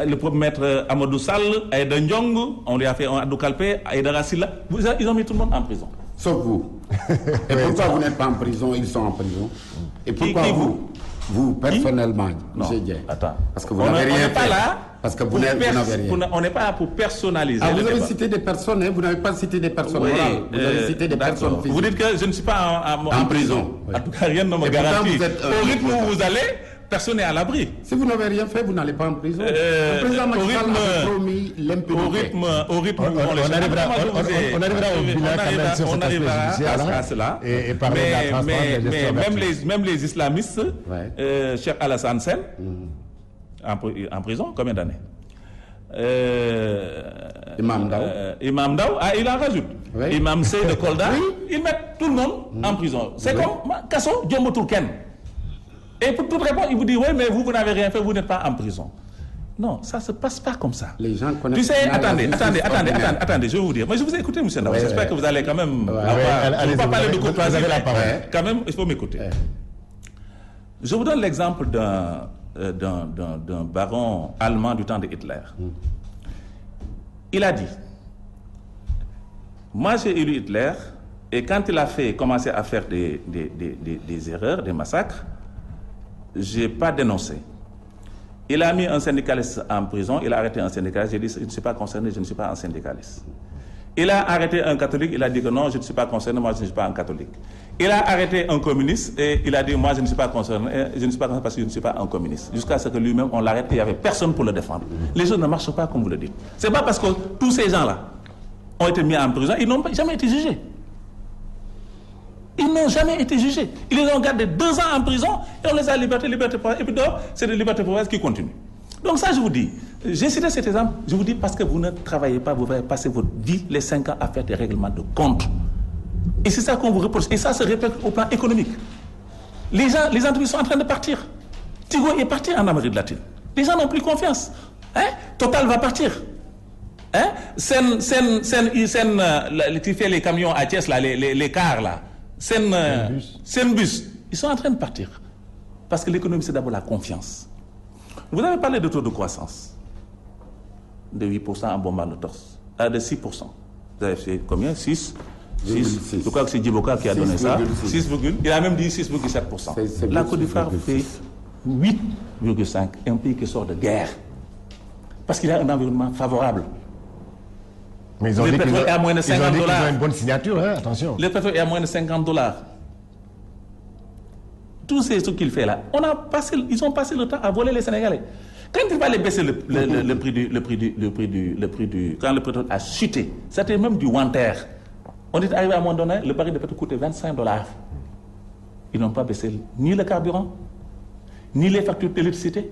Speaker 3: Le propre maître Amadou Sall, Aïda Ndiong, on lui a fait un Adou Kalpé, Aïda Rassila. Ils ont mis tout le monde en prison.
Speaker 2: Sauf vous. Et pourquoi vous n'êtes pas en prison? Ils sont en prison. Et pourquoi vous personnellement,
Speaker 3: M. Dieng? Attends.
Speaker 2: Parce que vous n'avez rien fait.
Speaker 3: Là
Speaker 2: parce que vous n'avez rien.
Speaker 3: On n'est pas là pour personnaliser.
Speaker 2: Ah, vous avez cité des personnes, hein? Vous n'avez pas cité des personnes morales. Vous avez cité des personnes physiques.
Speaker 3: Vous dites que je ne suis pas en prison. En tout cas, rien ne me garantit. Au rythme où vous allez, personne n'est à l'abri.
Speaker 2: Si vous n'avez rien fait, vous n'allez pas en prison. Le président Macky Sall a promis l'impunité.
Speaker 3: Au rythme où
Speaker 1: on arrivera au bilan quand même sur cet aspect judiciaire là. Et parler de la transparence de la gestion.
Speaker 3: Même les islamistes, Cheikh Alassane Sène, en prison, combien d'années?
Speaker 2: Imam Ndao.
Speaker 3: Imam Ndao, il en rajoute. Oui. Imam Sey de Kolda, ils mettent tout le monde en prison. C'est comme Kasso Diombo Tourken. Et pour toute réponse, il vous dit, oui, mais vous n'avez rien fait, vous n'êtes pas en prison. Non, ça ne se passe pas comme ça.
Speaker 2: Les gens connaissent.
Speaker 3: Tu sais, attendez, je vais vous dire. Moi, je vous ai écouté, M. Ndao. J'espère que vous allez quand même avoir... Je ne vais pas parler de courtoisie, quand même, il faut m'écouter. Je vous donne l'exemple d'un baron allemand du temps de Hitler. Il a dit, moi j'ai élu Hitler, et quand il a commencé à faire des erreurs, des massacres, je n'ai pas dénoncé. Il a mis un syndicaliste en prison, il a arrêté un syndicaliste, j'ai dit je ne suis pas concerné, je ne suis pas un syndicaliste. Il a arrêté un catholique, il a dit que non, je ne suis pas concerné, moi je ne suis pas un catholique. Il a arrêté un communiste et il a dit moi je ne suis pas concerné, je ne suis pas concerné parce que je ne suis pas un communiste. Jusqu'à ce que lui-même on l'arrête et il n'y avait personne pour le défendre. Les choses ne marchent pas comme vous le dites. Ce n'est pas parce que tous ces gens-là ont été mis en prison, ils n'ont jamais été jugés. Ils n'ont jamais été jugés. Ils les ont gardés 2 ans en prison et on les a liberté provisoire. Et puis dehors, c'est de liberté provisoire qui continue. Donc ça, je vous dis, j'ai cité cet exemple, je vous dis parce que vous ne travaillez pas, vous avez passé votre vie, les 5 ans, à faire des règlements de compte. Et c'est ça qu'on vous reproche. Et ça se répète au plan économique. Les entreprises sont en train de partir. Tigo est parti en Amérique latine. Les gens n'ont plus confiance. Total va partir. Sen qui fait les camions à Thiès, là, les cars, là. Bus. Ils sont en train de partir. Parce que l'économie, c'est d'abord la confiance. Vous avez parlé de taux de croissance. De 8% en bombant le torse. De 6%. Vous avez fait combien? 6. Je crois que c'est Djiboka qui a donné ça. 6, il a même dit 6,7%. La Côte d'Ivoire fait 8,5%. Un pays qui sort de guerre. Parce qu'il a un environnement favorable.
Speaker 1: Mais ils ont dit qu'ils ont une bonne signature, hein, attention.
Speaker 3: Le pétrole est à moins de $50. Tous ces trucs qu'il fait là, ils ont passé le temps à voler les Sénégalais. Quand il va les baisser le prix du quand le pétrole a chuté, c'était même du wanter. On est arrivé à un moment donné, le baril de pétrole coûtait $25. Ils n'ont pas baissé ni le carburant, ni les factures d'électricité.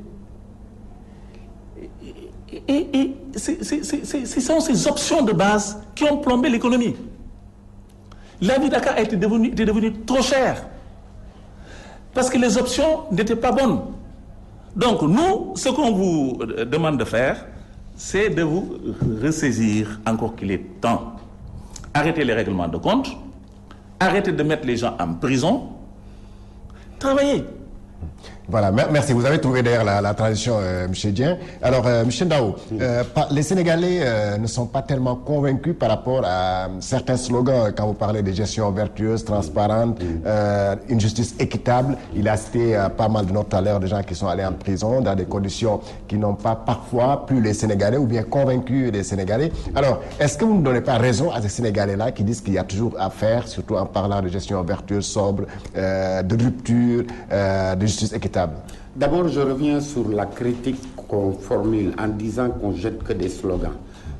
Speaker 3: Et ce sont ces options de base qui ont plombé l'économie. La vie de Dakar était devenue trop chère. Parce que les options n'étaient pas bonnes. Donc nous, ce qu'on vous demande de faire, c'est de vous ressaisir encore qu'il est temps. Arrêtez les règlements de compte, arrêtez de mettre les gens en prison, travaillez.
Speaker 1: Voilà, merci. Vous avez trouvé d'ailleurs la transition, M. Dieng. Alors, M. Ndao, les Sénégalais ne sont pas tellement convaincus par rapport à certains slogans quand vous parlez de gestion vertueuse, transparente, une justice équitable. Il a cité pas mal de notes tout à l'heure de gens qui sont allés en prison dans des conditions qui n'ont pas parfois plu les Sénégalais ou bien convaincus les Sénégalais. Alors, est-ce que vous ne donnez pas raison à ces Sénégalais-là qui disent qu'il y a toujours à faire, surtout en parlant de gestion vertueuse, sobre, de rupture, de justice équitable?
Speaker 2: D'abord, je reviens sur la critique qu'on formule en disant qu'on jette que des slogans.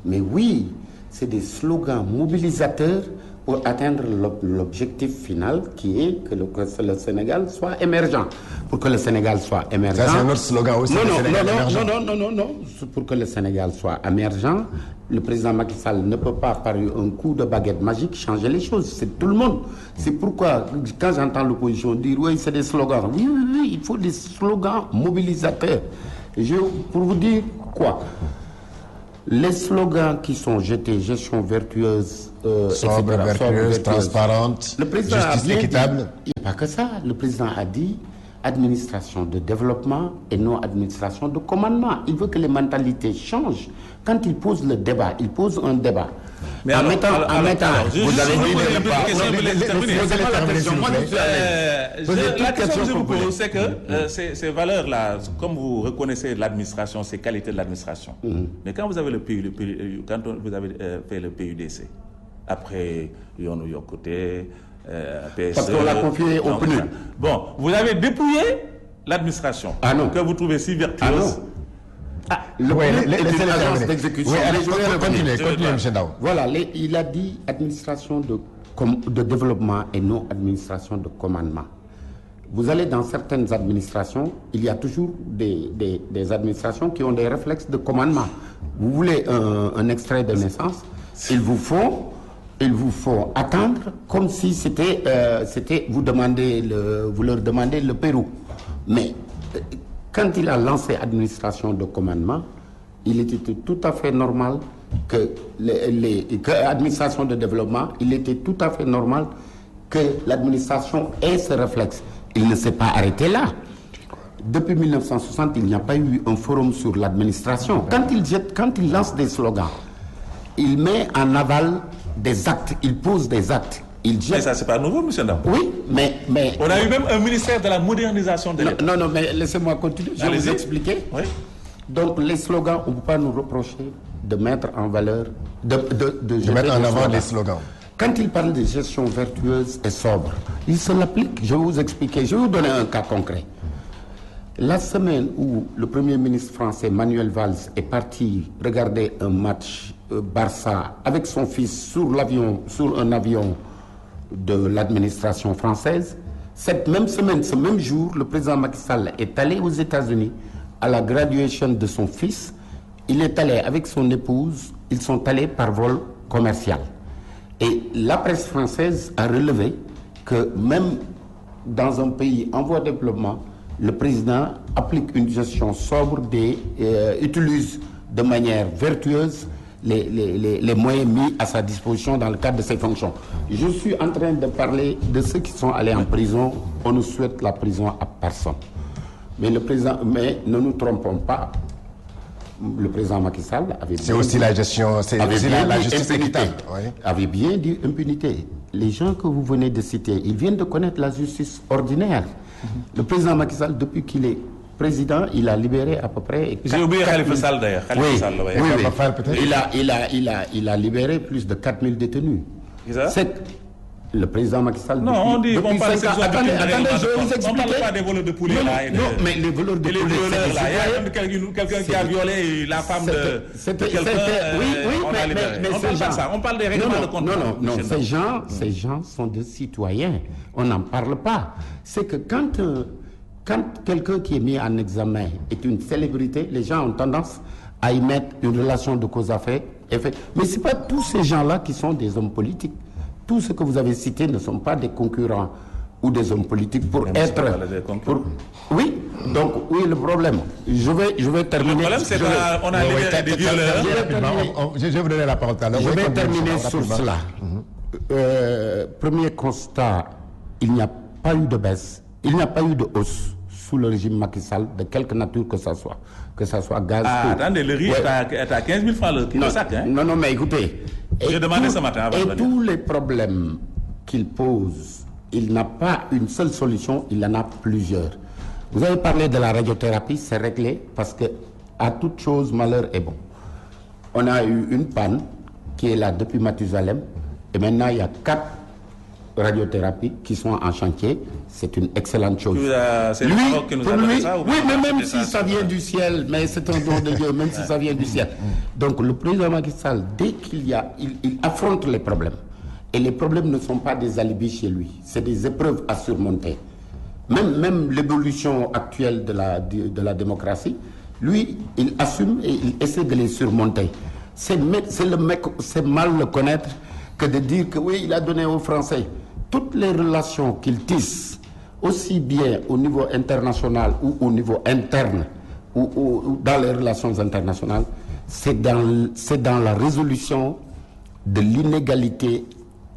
Speaker 2: Mais oui, c'est des slogans mobilisateurs pour atteindre l'objectif final qui est que le Sénégal soit émergent. Pour que le Sénégal soit émergent...
Speaker 1: Ça, c'est un autre slogan aussi.
Speaker 2: Non. Pour que le Sénégal soit émergent, le président Macky Sall ne peut pas, par un coup de baguette magique, changer les choses. C'est tout le monde. C'est pourquoi, quand j'entends l'opposition dire « oui, c'est des slogans », oui, il faut des slogans mobilisateurs. Pour vous dire quoi? Les slogans qui sont jetés, gestion vertueuse,
Speaker 1: sobre, vertueuse, transparente, justice équitable.
Speaker 2: Il n'y a pas que ça. Le président a dit administration de développement et non administration de commandement. Il veut que les mentalités changent. Quand il pose le débat, il pose un débat.
Speaker 3: Mais vous allez la question que je vous pose, c'est que ces valeurs-là, comme vous reconnaissez l'administration, ces qualités de l'administration, mais quand vous avez quand vous avez fait le PUDC, après Yonou Yokote, PSE,
Speaker 2: parce qu'on l'a confié au PNUD.
Speaker 3: Bon, vous avez dépouillé l'administration que vous trouvez si vertueuse.
Speaker 2: Le PNUD est une agence d'exécution.
Speaker 1: Continuez, M. Ndao.
Speaker 2: Voilà, il a dit administration de développement et non administration de commandement. Vous allez dans certaines administrations, il y a toujours des administrations qui ont des réflexes de commandement. Vous voulez un extrait de naissance, il vous faut attendre comme si c'était vous leur demandez le Pérou. Mais quand il a lancé administration de commandement, il était tout à fait normal que administration de développement, il était tout à fait normal que l'administration ait ce réflexe. Il ne s'est pas arrêté là. Depuis 1960, il n'y a pas eu un forum sur l'administration. Quand il lance des slogans, il met en aval des actes, il pose des actes.
Speaker 3: Mais ça, c'est pas nouveau, M. Ndao.
Speaker 2: Oui, mais...
Speaker 3: On a eu même un ministère de la modernisation de l'État.
Speaker 2: Non, mais laissez-moi continuer, je vais vous expliquer.
Speaker 3: Oui.
Speaker 2: Donc, les slogans, on ne peut pas nous reprocher de mettre en valeur... De
Speaker 1: mettre en avant des slogans.
Speaker 2: Quand il parle de gestion vertueuse et sobre, il se l'applique. Je vais vous expliquer, je vais vous donner un cas concret. La semaine où le Premier ministre français Manuel Valls est parti regarder un match Barça avec son fils sur un avion de l'administration française, cette même semaine, ce même jour, le président Macky Sall est allé aux États-Unis à la graduation de son fils. Il est allé avec son épouse, ils sont allés par vol commercial. Et la presse française a relevé que même dans un pays en voie de développement, le président applique une gestion sobre, utilise de manière vertueuse les moyens mis à sa disposition dans le cadre de ses fonctions. Je suis en train de parler de ceux qui sont allés en prison. On ne souhaite la prison à personne. Mais ne nous trompons pas. Le président Macky Sall avait
Speaker 1: c'est aussi la gestion, c'est aussi la justice équitable. Oui.
Speaker 2: Avait bien dit impunité. Les gens que vous venez de citer, ils viennent de connaître la justice ordinaire. Le président Macky Sall, depuis qu'il est président, il a libéré à peu près...
Speaker 3: J'ai oublié Khalifa Sall d'ailleurs.
Speaker 2: Il a libéré plus de 4000 détenus. Le président Macky Sall...
Speaker 3: Non, on parle
Speaker 2: je vais vous expliquer.
Speaker 3: On ne parle pas des voleurs de poulet là.
Speaker 2: Non, mais les voleurs de poulet...
Speaker 3: Il y a quelqu'un qui a violé la femme de quelqu'un. Oui, on parle des règlements de compte.
Speaker 2: Non, ces gens sont des citoyens. On n'en parle pas. C'est que quand quelqu'un qui est mis en examen est une célébrité, les gens ont tendance à y mettre une relation de cause à effet. Mais ce n'est pas tous ces gens-là qui sont des hommes politiques. Tous ceux que vous avez cités ne sont pas des concurrents ou des hommes politiques pour être... Oui, donc oui, le problème. Je vais terminer...
Speaker 3: Le problème, c'est qu'on a libéré des violeurs.
Speaker 1: Je vais vous donner la parole tout à l'heure.
Speaker 2: Je vais terminer sur cela. Premier constat, il n'y a pas eu de baisse, il n'y a pas eu de hausse sous le régime Macky Sall, de quelque nature que ça soit gaz.
Speaker 3: Attendez, le riz est à 15 000 francs le sac. Hein?
Speaker 2: Non, mais écoutez.
Speaker 3: J'ai demandé ce matin avant de venir.
Speaker 2: Tous les problèmes qu'il pose, il n'a pas une seule solution, il en a plusieurs. Vous avez parlé de la radiothérapie, c'est réglé parce que à toute chose, malheur est bon. On a eu une panne qui est là depuis Mathusalem et maintenant il y a 4 radiothérapies qui sont en chantier. C'est une excellente chose.
Speaker 3: C'est le Maroc qui nous a donné ça,
Speaker 2: oui, mais même si ça vient du ciel, mais c'est un don de Dieu, même si ça vient du ciel. Donc le président Macky Sall, dès qu'il y a, il affronte les problèmes. Et les problèmes ne sont pas des alibis chez lui, c'est des épreuves à surmonter. Même l'évolution actuelle de la démocratie, lui, il assume et il essaie de les surmonter. C'est mal le connaître que de dire que oui, il a donné aux Français toutes les relations qu'il tisse, aussi bien au niveau international ou au niveau interne ou dans les relations internationales, c'est dans la résolution de l'inégalité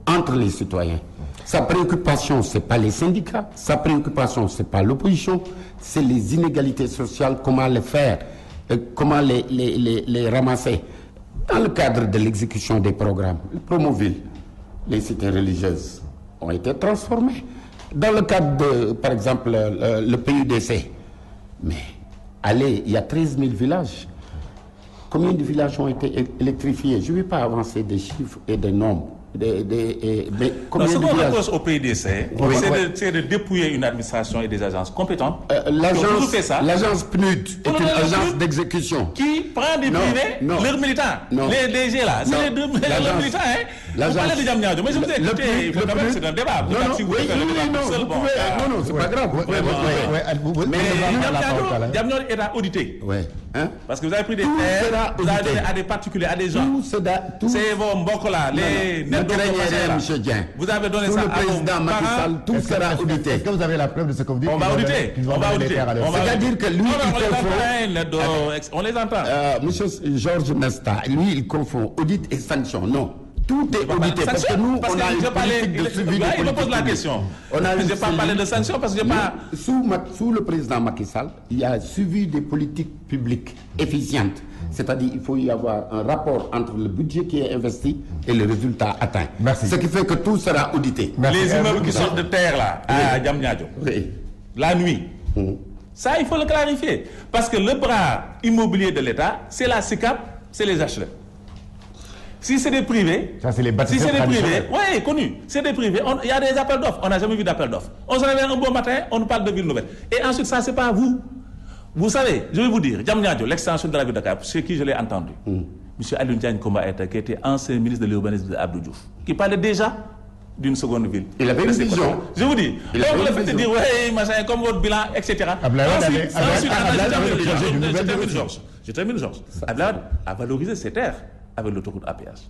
Speaker 2: entre les citoyens. Sa préoccupation, ce n'est pas les syndicats, sa préoccupation, ce n'est pas l'opposition, c'est les inégalités sociales, comment les faire, comment les ramasser. Dans le cadre de l'exécution des programmes, Promoville, les cités religieuses ont été transformées. Dans le cadre de, par exemple, le PUDC, mais allez, il y a 13 000 villages. Combien de villages ont été électrifiés? Je ne vais pas avancer des chiffres et des nombres.
Speaker 3: Mais ce qu'on repose au PUDC, c'est de dépouiller une administration et des agences compétentes.
Speaker 2: L'agence PNUD est une agence d'exécution.
Speaker 3: Qui prend des privés, leurs militants. Les DG là, c'est les militants. Vous parlez de Diamniadio, mais je vous ai écouté, c'est un débat.
Speaker 2: Non, c'est pas grave.
Speaker 3: Mais Diamniadio est audité. Parce que vous avez pris des terres, vous avez donné à des particuliers, à des gens. C'est vos mbok là, les vous avez donné ça à vos parents.
Speaker 2: Tout sera audité.
Speaker 1: Est-ce que vous avez la preuve de ce que vous dites?
Speaker 3: On va auditer.
Speaker 2: C'est-à-dire que lui,
Speaker 3: on les entend.
Speaker 2: Monsieur Georges Nesta, lui, il confond audit et sanction. Non. Tout est audité parce que nous, on a une politique de suivi.
Speaker 3: Il me pose la question. Je n'ai pas parlé de sanctions parce que je pas.
Speaker 2: Sous le président Macky Sall, il y a suivi des politiques publiques efficientes. C'est-à-dire qu'il faut y avoir un rapport entre le budget qui est investi et le résultat atteint.
Speaker 1: Merci.
Speaker 2: Ce qui fait que tout sera audité.
Speaker 3: Merci. Les immeubles qui sortent de terre là, à Diamniadio, la nuit, ça il faut le clarifier. Parce que le bras immobilier de l'État, c'est la SICAP, c'est les HLM. Si c'est des privés,
Speaker 1: ça, c'est les bâtisseurs traditionnels.
Speaker 3: Oui, connus. C'est des privés. Il y a des appels d'offres. On n'a jamais vu d'appels d'offres. On se réveille un bon matin, on nous parle de ville nouvelle. Et ensuite, ça, c'est pas vous. Vous savez, je vais vous dire, Diamniadio, l'extension de la ville de Dakar, chez qui je l'ai entendu, M. Alioune Diagne Coumba Aïta, qui était ancien ministre de l'urbanisme de Abdou Diouf, qui parlait déjà d'une seconde ville.
Speaker 2: Il avait une vision.
Speaker 3: Je vous dis, donc le fait de dire, oui, machin, comme votre bilan, etc. Je termine, Georges. Abdoulaye a valorisé ses terres avec l'autoroute à péage.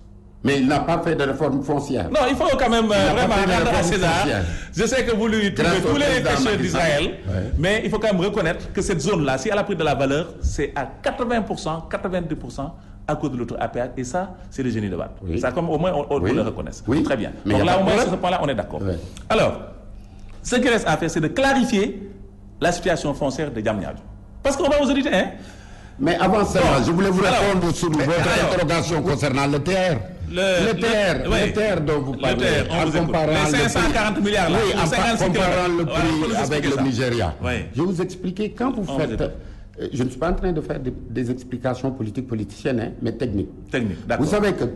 Speaker 2: Mais il n'a pas fait de réforme foncière.
Speaker 3: Non, il faut quand même vraiment rendre à César. Je sais que vous lui trouvez tous les péchés d'Israël, mais il faut quand même reconnaître que cette zone-là, si elle a pris de la valeur, c'est à 80%, 82% à cause de l'autoroute à péage. Et ça, c'est le génie de Wade. Ça, comme au moins, on le reconnaisse. Très bien.
Speaker 2: Mais
Speaker 3: donc là, au moins, sur ce point-là, on est d'accord. Alors, ce qui reste à faire, c'est de clarifier la situation foncière de Diamniadio. Parce qu'on va vous auditer, hein.
Speaker 2: Mais avant cela, je voulais vous répondre sur votre interrogation concernant le TR. Le TR dont vous parlez.
Speaker 3: Les 540 milliards là.
Speaker 2: Oui, en comparant le prix avec le Nigeria. Je vais vous expliquer, quand vous faites... Je ne suis pas en train de faire des explications politiciennes, mais techniques.
Speaker 3: D'accord.
Speaker 2: Vous savez que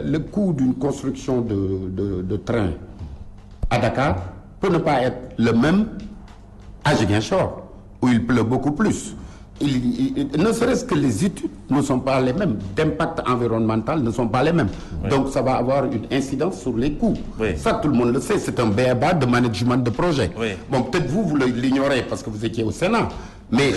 Speaker 2: le coût d'une construction de train à Dakar peut ne pas être le même à Ziguinchor, où il pleut beaucoup plus. Ne serait-ce que les études ne sont pas les mêmes, d'impact environnemental ne sont pas les mêmes. Donc ça va avoir une incidence sur les coûts. Ça, tout le monde le sait, c'est un b.a.-ba de management de projet. Bon, peut-être vous l'ignorez parce que vous étiez au Sénat. Mais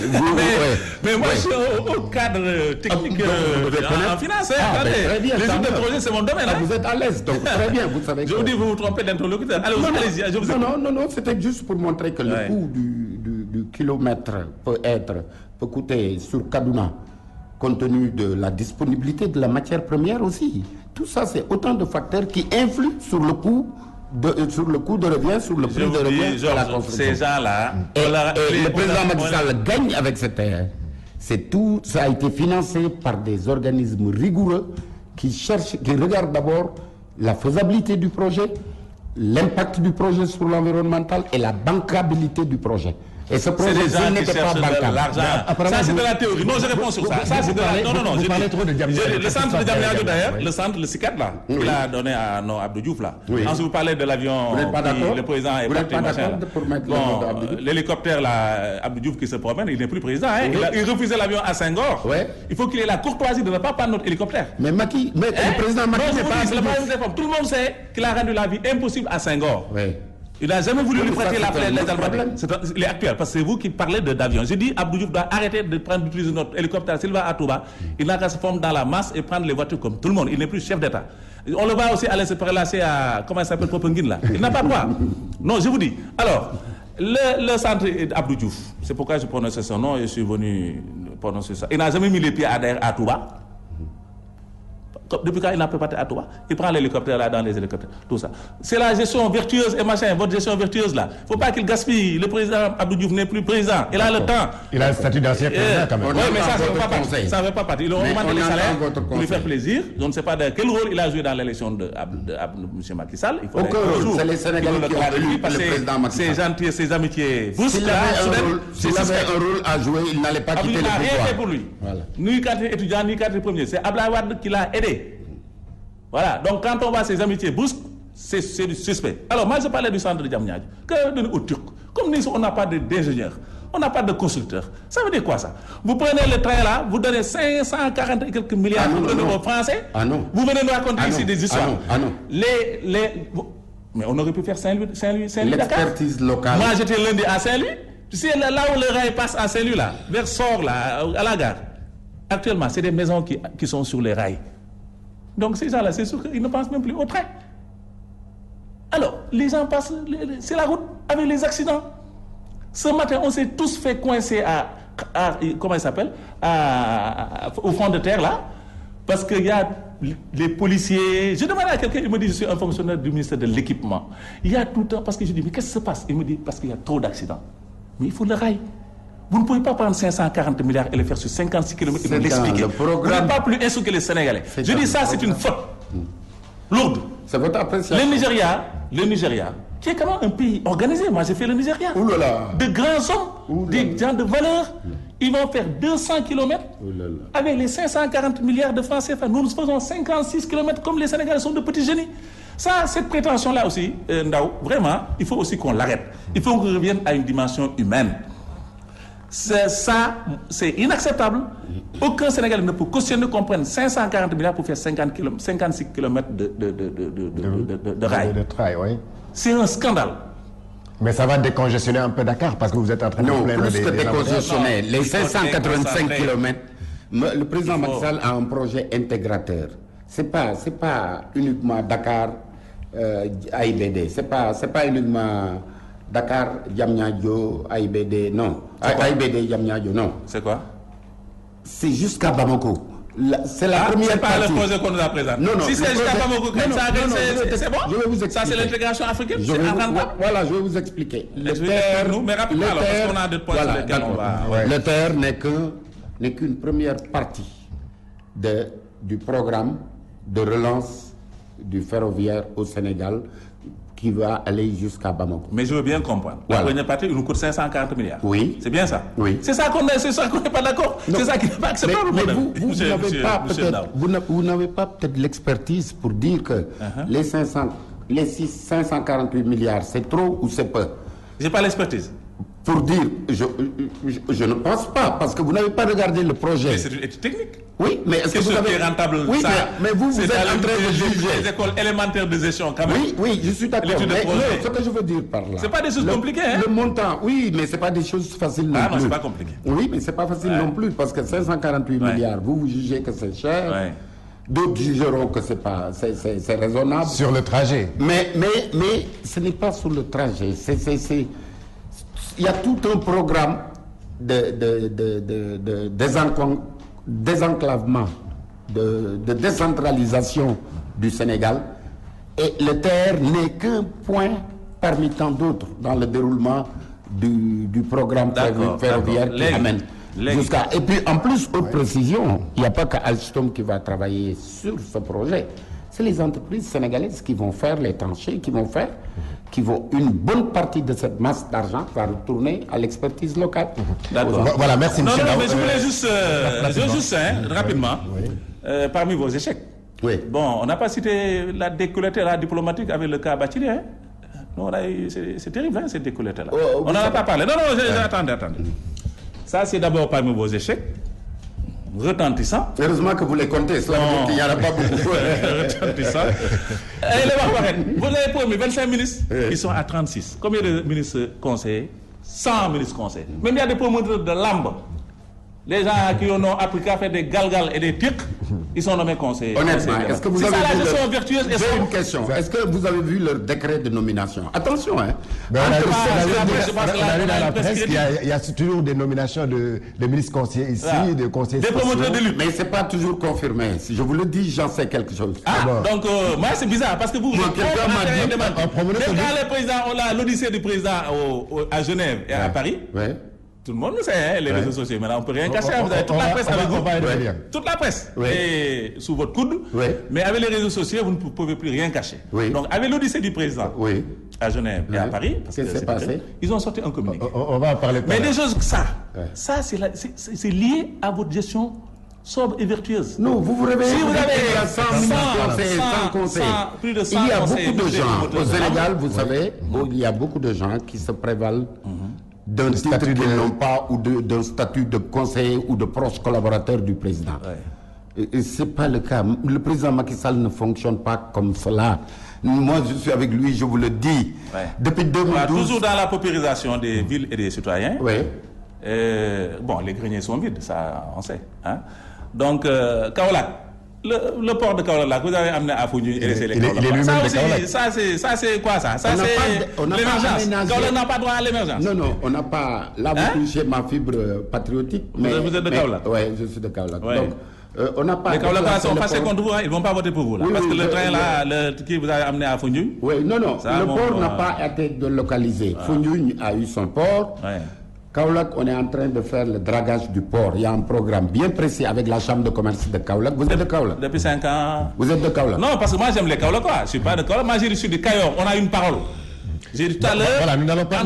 Speaker 3: moi, je suis au cadre technique en finance.
Speaker 2: Très bien,
Speaker 3: les études de projet, c'est mon domaine.
Speaker 2: Vous êtes à l'aise, donc très bien. Vous savez
Speaker 3: je vous dis, vous vous trompez d'interlocuteur. Allez-y, je vous écoute.
Speaker 2: Non, c'était juste pour montrer que le coût du kilomètre peut coûter sur Kaduna, compte tenu de la disponibilité de la matière première aussi. Tout ça, c'est autant de facteurs qui influent sur le coût de revient, sur le prix de revient de la construction.
Speaker 3: Ces gens-là...
Speaker 2: Et le président Macky Sall gagne avec cette terre. Ça a été financé par des organismes rigoureux qui regardent d'abord la faisabilité du projet, l'impact du projet sur l'environnemental et la bancabilité du projet. Et ce projet n'était pas bancable.
Speaker 3: Ça, c'est de la théorie. Non, je réponds sur ça. Ça, c'est de la... Non.
Speaker 1: Vous parlez trop de Diamniadio.
Speaker 3: Le centre de Diamniadio, d'ailleurs, le CICAD, là, qu'il a donné à Abdou Diouf, là. Ensuite, vous parlez de l'avion qui le président est parti, machin. Bon, l'hélicoptère, là, Abdou Diouf qui se promène, il n'est plus président. Il refusait l'avion à Senghor. Il faut qu'il ait la courtoisie de ne pas prendre notre hélicoptère.
Speaker 2: Mais le président Macky n'est pas...
Speaker 3: Tout le monde sait qu'il a rendu la vie impossible à Senghor. Il n'a jamais voulu lui prêter la plaine, les Allemands. Il est actuel, parce que c'est vous qui parlez d'avion. Je dis, Abdou Diouf doit arrêter d'utiliser notre hélicoptère. S'il va à Touba, il n'a qu'à se former dans la masse et prendre les voitures comme tout le monde. Il n'est plus chef d'État. On le voit aussi aller se prélasser à, comment il s'appelle, Popenguine, là. Il n'a pas droit. Non, je vous dis. Alors, le centre Abdou Diouf, c'est pourquoi je prononçais son nom et je suis venu prononcer ça. Il n'a jamais mis les pieds à Touba. Depuis quand il n'a pas parti à Touba, il prend l'hélicoptère là dans les hélicoptères, tout ça. C'est la gestion vertueuse et machin, votre gestion vertueuse là. Il ne faut pas qu'il gaspille. Le président Abdou Diouf n'est plus président. Il a le temps.
Speaker 1: Il a le statut d'ancien président quand même.
Speaker 3: Oui, mais ça ne veut pas partir. Ils ont augmenté les salaires pour lui faire plaisir. Je ne sais pas de quel rôle il a joué dans l'élection de M. Macky Sall. Il faut
Speaker 2: c'est les Sénégalais qui ont élu le président Macky Sall.
Speaker 3: Ses gentils, ses amitiés.
Speaker 2: S'il avait un rôle à jouer, il n'allait pas quitter le pouvoir.
Speaker 3: Il n'a rien fait pour lui. Ni quand il est étudiant, ni quand il est premier. C'est Abdoulaye Wade qui l'a aidé. Voilà, donc quand on voit ces amitiés brusques, c'est du suspect. Alors moi je parlais du centre de Diamniadio, que donner aux Turcs. Comme nous, on n'a pas d'ingénieurs, on n'a pas de constructeurs. Ça veut dire quoi ça? Vous prenez le train là, vous donnez 540 et quelques milliards aux Français. Vous venez nous raconter ici des histoires. Mais on aurait pu faire Saint-Louis
Speaker 2: l'expertise locale.
Speaker 3: Moi j'étais lundi à Saint-Louis. Tu sais là où le rail passe à Saint-Louis là, vers Sort là, à la gare. Actuellement, c'est des maisons qui sont sur les rails. Donc ces gens-là, c'est sûr qu'ils ne pensent même plus au train. Alors, les gens passent, c'est la route avec les accidents. Ce matin, on s'est tous fait coincer comment il s'appelle, au front de terre là, parce qu'il y a les policiers. Je demandais à quelqu'un, il me dit, je suis un fonctionnaire du ministère de l'équipement. Il y a tout le temps, parce que je dis, mais qu'est-ce qui se passe? Il me dit, parce qu'il y a trop d'accidents. Mais il faut le rail. Vous ne pouvez pas prendre 540 milliards et le faire sur 56 km et me l'expliquer. Vous n'êtes pas plus instruit que les Sénégalais. Je dis ça, c'est une faute lourde.
Speaker 2: C'est votre appréciation.
Speaker 3: Le Nigeria, qui est quand même un pays organisé. Moi, j'ai fait le Nigeria. De grands hommes, des gens de valeur. Ils vont faire 200 km avec les 540 milliards de francs CFA. Nous faisons 56 km comme les Sénégalais sont de petits génies. Ça, cette prétention-là aussi, Ndao, vraiment, il faut aussi qu'on l'arrête. Il faut qu'on revienne à une dimension humaine. C'est inacceptable. Aucun Sénégalais ne peut cautionner qu'on prenne 540 milliards pour faire 56 km de rail.
Speaker 1: Oui.
Speaker 3: C'est un scandale.
Speaker 1: Mais ça va décongestionner un peu Dakar parce que vous êtes en train de
Speaker 2: plaindre plus que décongestionner. Les 585 km, le président Macky Sall a un projet intégrateur. C'est pas uniquement Dakar AIBD. C'est pas uniquement Dakar, Diamniadio, AIBD, non. AIBD, Diamniadio, non.
Speaker 3: C'est quoi?
Speaker 2: C'est jusqu'à Bamako. C'est la première
Speaker 3: c'est pas
Speaker 2: partie.
Speaker 3: Le projet qu'on nous a présenté.
Speaker 2: Non,
Speaker 3: si c'est jusqu'à Bamako, c'est bon?
Speaker 2: Je vais vous expliquer.
Speaker 3: Ça, c'est l'intégration africaine.
Speaker 2: Voilà, je vais vous expliquer.
Speaker 3: Mais rapidement, alors, parce qu'on a d'autres points sur lesquels on va...
Speaker 2: Le TER n'est qu'une première partie du programme de relance du ferroviaire au Sénégal, qui va aller jusqu'à Bamako.
Speaker 3: Mais je veux bien comprendre. La première partie, il nous coûte 540 milliards.
Speaker 2: Oui.
Speaker 3: C'est bien ça?
Speaker 2: Oui.
Speaker 3: C'est ça qu'on n'est pas d'accord. C'est ça qui n'est pas acceptable.
Speaker 2: Mais vous n'avez pas peut-être l'expertise pour dire que les 548 milliards, c'est trop ou c'est peu?
Speaker 3: J'ai pas l'expertise.
Speaker 2: Pour dire, je ne pense pas, parce que vous n'avez pas regardé le projet.
Speaker 3: Mais c'est une étude technique.
Speaker 2: Oui, mais est-ce que vous avez...
Speaker 3: rentable?
Speaker 2: Oui,
Speaker 3: ça,
Speaker 2: mais vous êtes en train de juger.
Speaker 3: Les écoles élémentaires de gestion, quand même.
Speaker 2: Oui, je suis d'accord. Mais non, ce que je veux dire par là...
Speaker 3: C'est pas des choses compliquées, hein?
Speaker 2: Le montant, oui, mais c'est pas des choses faciles non plus.
Speaker 3: Ah non, c'est pas compliqué.
Speaker 2: Oui, mais c'est pas facile non plus, parce que 548 milliards, vous jugez que c'est cher.
Speaker 3: Ouais.
Speaker 2: D'autres jugeront que c'est raisonnable. Sur le trajet. Mais ce n'est pas sur le trajet. Il y a tout un programme de désenclavement, de décentralisation du Sénégal. Et le TER n'est qu'un point parmi tant d'autres dans le déroulement du programme ferroviaire qui amène jusqu'à... Et puis, en plus, autre précision, il n'y a pas qu'Alstom qui va travailler sur ce projet. C'est les entreprises sénégalaises qui vont faire les tranchées, une bonne partie de cette masse d'argent va retourner à l'expertise locale.
Speaker 1: D'accord. Voilà, merci.
Speaker 3: Non, mais je voulais juste, rapidement, parmi vos échecs.
Speaker 2: Oui.
Speaker 3: Bon, on n'a pas cité la décolleté diplomatique avec le cas Bathily, hein. Non, c'est terrible, hein, cette décolleté-là. On n'en a pas parlé. Non, attendez. Ça, c'est d'abord parmi vos échecs. Retentissant.
Speaker 2: Heureusement que vous les comptez, cela veut dire qu'il n'y en a pas beaucoup.
Speaker 3: Retentissant. Et vous avez promis 25 ministres, ils sont à 36. Combien de ministres conseillers? 100 ministres conseillers. Même il y a des promoteurs de lambe. Les gens qui ont appris qu'à faire des galgal et des tics, ils sont nommés conseillers.
Speaker 2: Honnêtement, est-ce que vous avez vu
Speaker 3: J'ai
Speaker 2: une question. Est-ce que vous avez vu leur décret de nomination? Attention, hein.
Speaker 1: On a vu dans la presse qu'il y a toujours des nominations de ministres conseillers ici, de conseillers
Speaker 3: des promoteurs de lutte.
Speaker 2: Mais c'est pas toujours confirmé. Si je vous le dis, j'en sais quelque chose.
Speaker 3: Donc, moi, c'est bizarre parce que vous...
Speaker 2: Quelqu'un m'a dit...
Speaker 3: Quand le président, on a l'odyssée du président à Genève et à Paris... Tout le monde le sait, hein, les réseaux sociaux. Maintenant, on ne peut rien cacher. Vous avez toute la presse avec vous. Toute la presse est sous votre coude. Mais avec les réseaux sociaux, vous ne pouvez plus rien cacher. Donc, avec l'odyssée du président à Genève et à Paris,
Speaker 2: qu'est-ce qui s'est passé?
Speaker 3: Ils ont sorti un communiqué.
Speaker 1: On va en parler.
Speaker 3: Mais des choses que ça c'est lié à votre gestion sobre et vertueuse.
Speaker 2: Non, vous réveillez.
Speaker 3: Si vous avez
Speaker 2: 100 conseils,
Speaker 3: plus de 100
Speaker 2: il y a beaucoup de gens au Sénégal, vous savez, il y a beaucoup de gens qui se prévalent d'un statut qu'ils n'ont pas ou d'un statut de conseiller ou de proche collaborateur du président. Et ce n'est pas le cas. Le président Macky Sall ne fonctionne pas comme cela. Moi, je suis avec lui, je vous le dis. Depuis 2012...
Speaker 3: toujours dans la paupérisation des villes et des citoyens. Bon, les greniers sont vides, ça on sait. Hein? Donc, Kaolack. Le port de Kaolack, vous avez amené à Foundiougne et laissé les Kaolack. Ça c'est quoi ça? Ça c'est l'émergence. Kaolack n'a pas droit à l'émergence.
Speaker 2: Non, on n'a pas... Là, vous touchez ma fibre patriotique.
Speaker 3: Vous êtes de Kaolack?
Speaker 2: Oui, je suis de Kaolack. Donc, on n'a pas...
Speaker 3: Les Kaolack sont passés contre vous, hein? Ils ne vont pas voter pour vous. Là, parce que le train là, qui vous a amené à Foundiougne...
Speaker 2: Oui, non, le port n'a pas été délocalisé. Foundiougne a eu son port. Kaolack, on est en train de faire le dragage du port. Il y a un programme bien précis avec la chambre de commerce de Kaolack. Vous êtes de Kaolack?
Speaker 3: Depuis 5 ans.
Speaker 2: Vous êtes de Kaolack?
Speaker 3: Non, parce que moi j'aime les Kaolackois. Je ne suis pas de Kaolack. Moi j'ai reçu du Kayor. On a une parole. J'ai dit tout à l'heure,
Speaker 1: nous n'allons pas,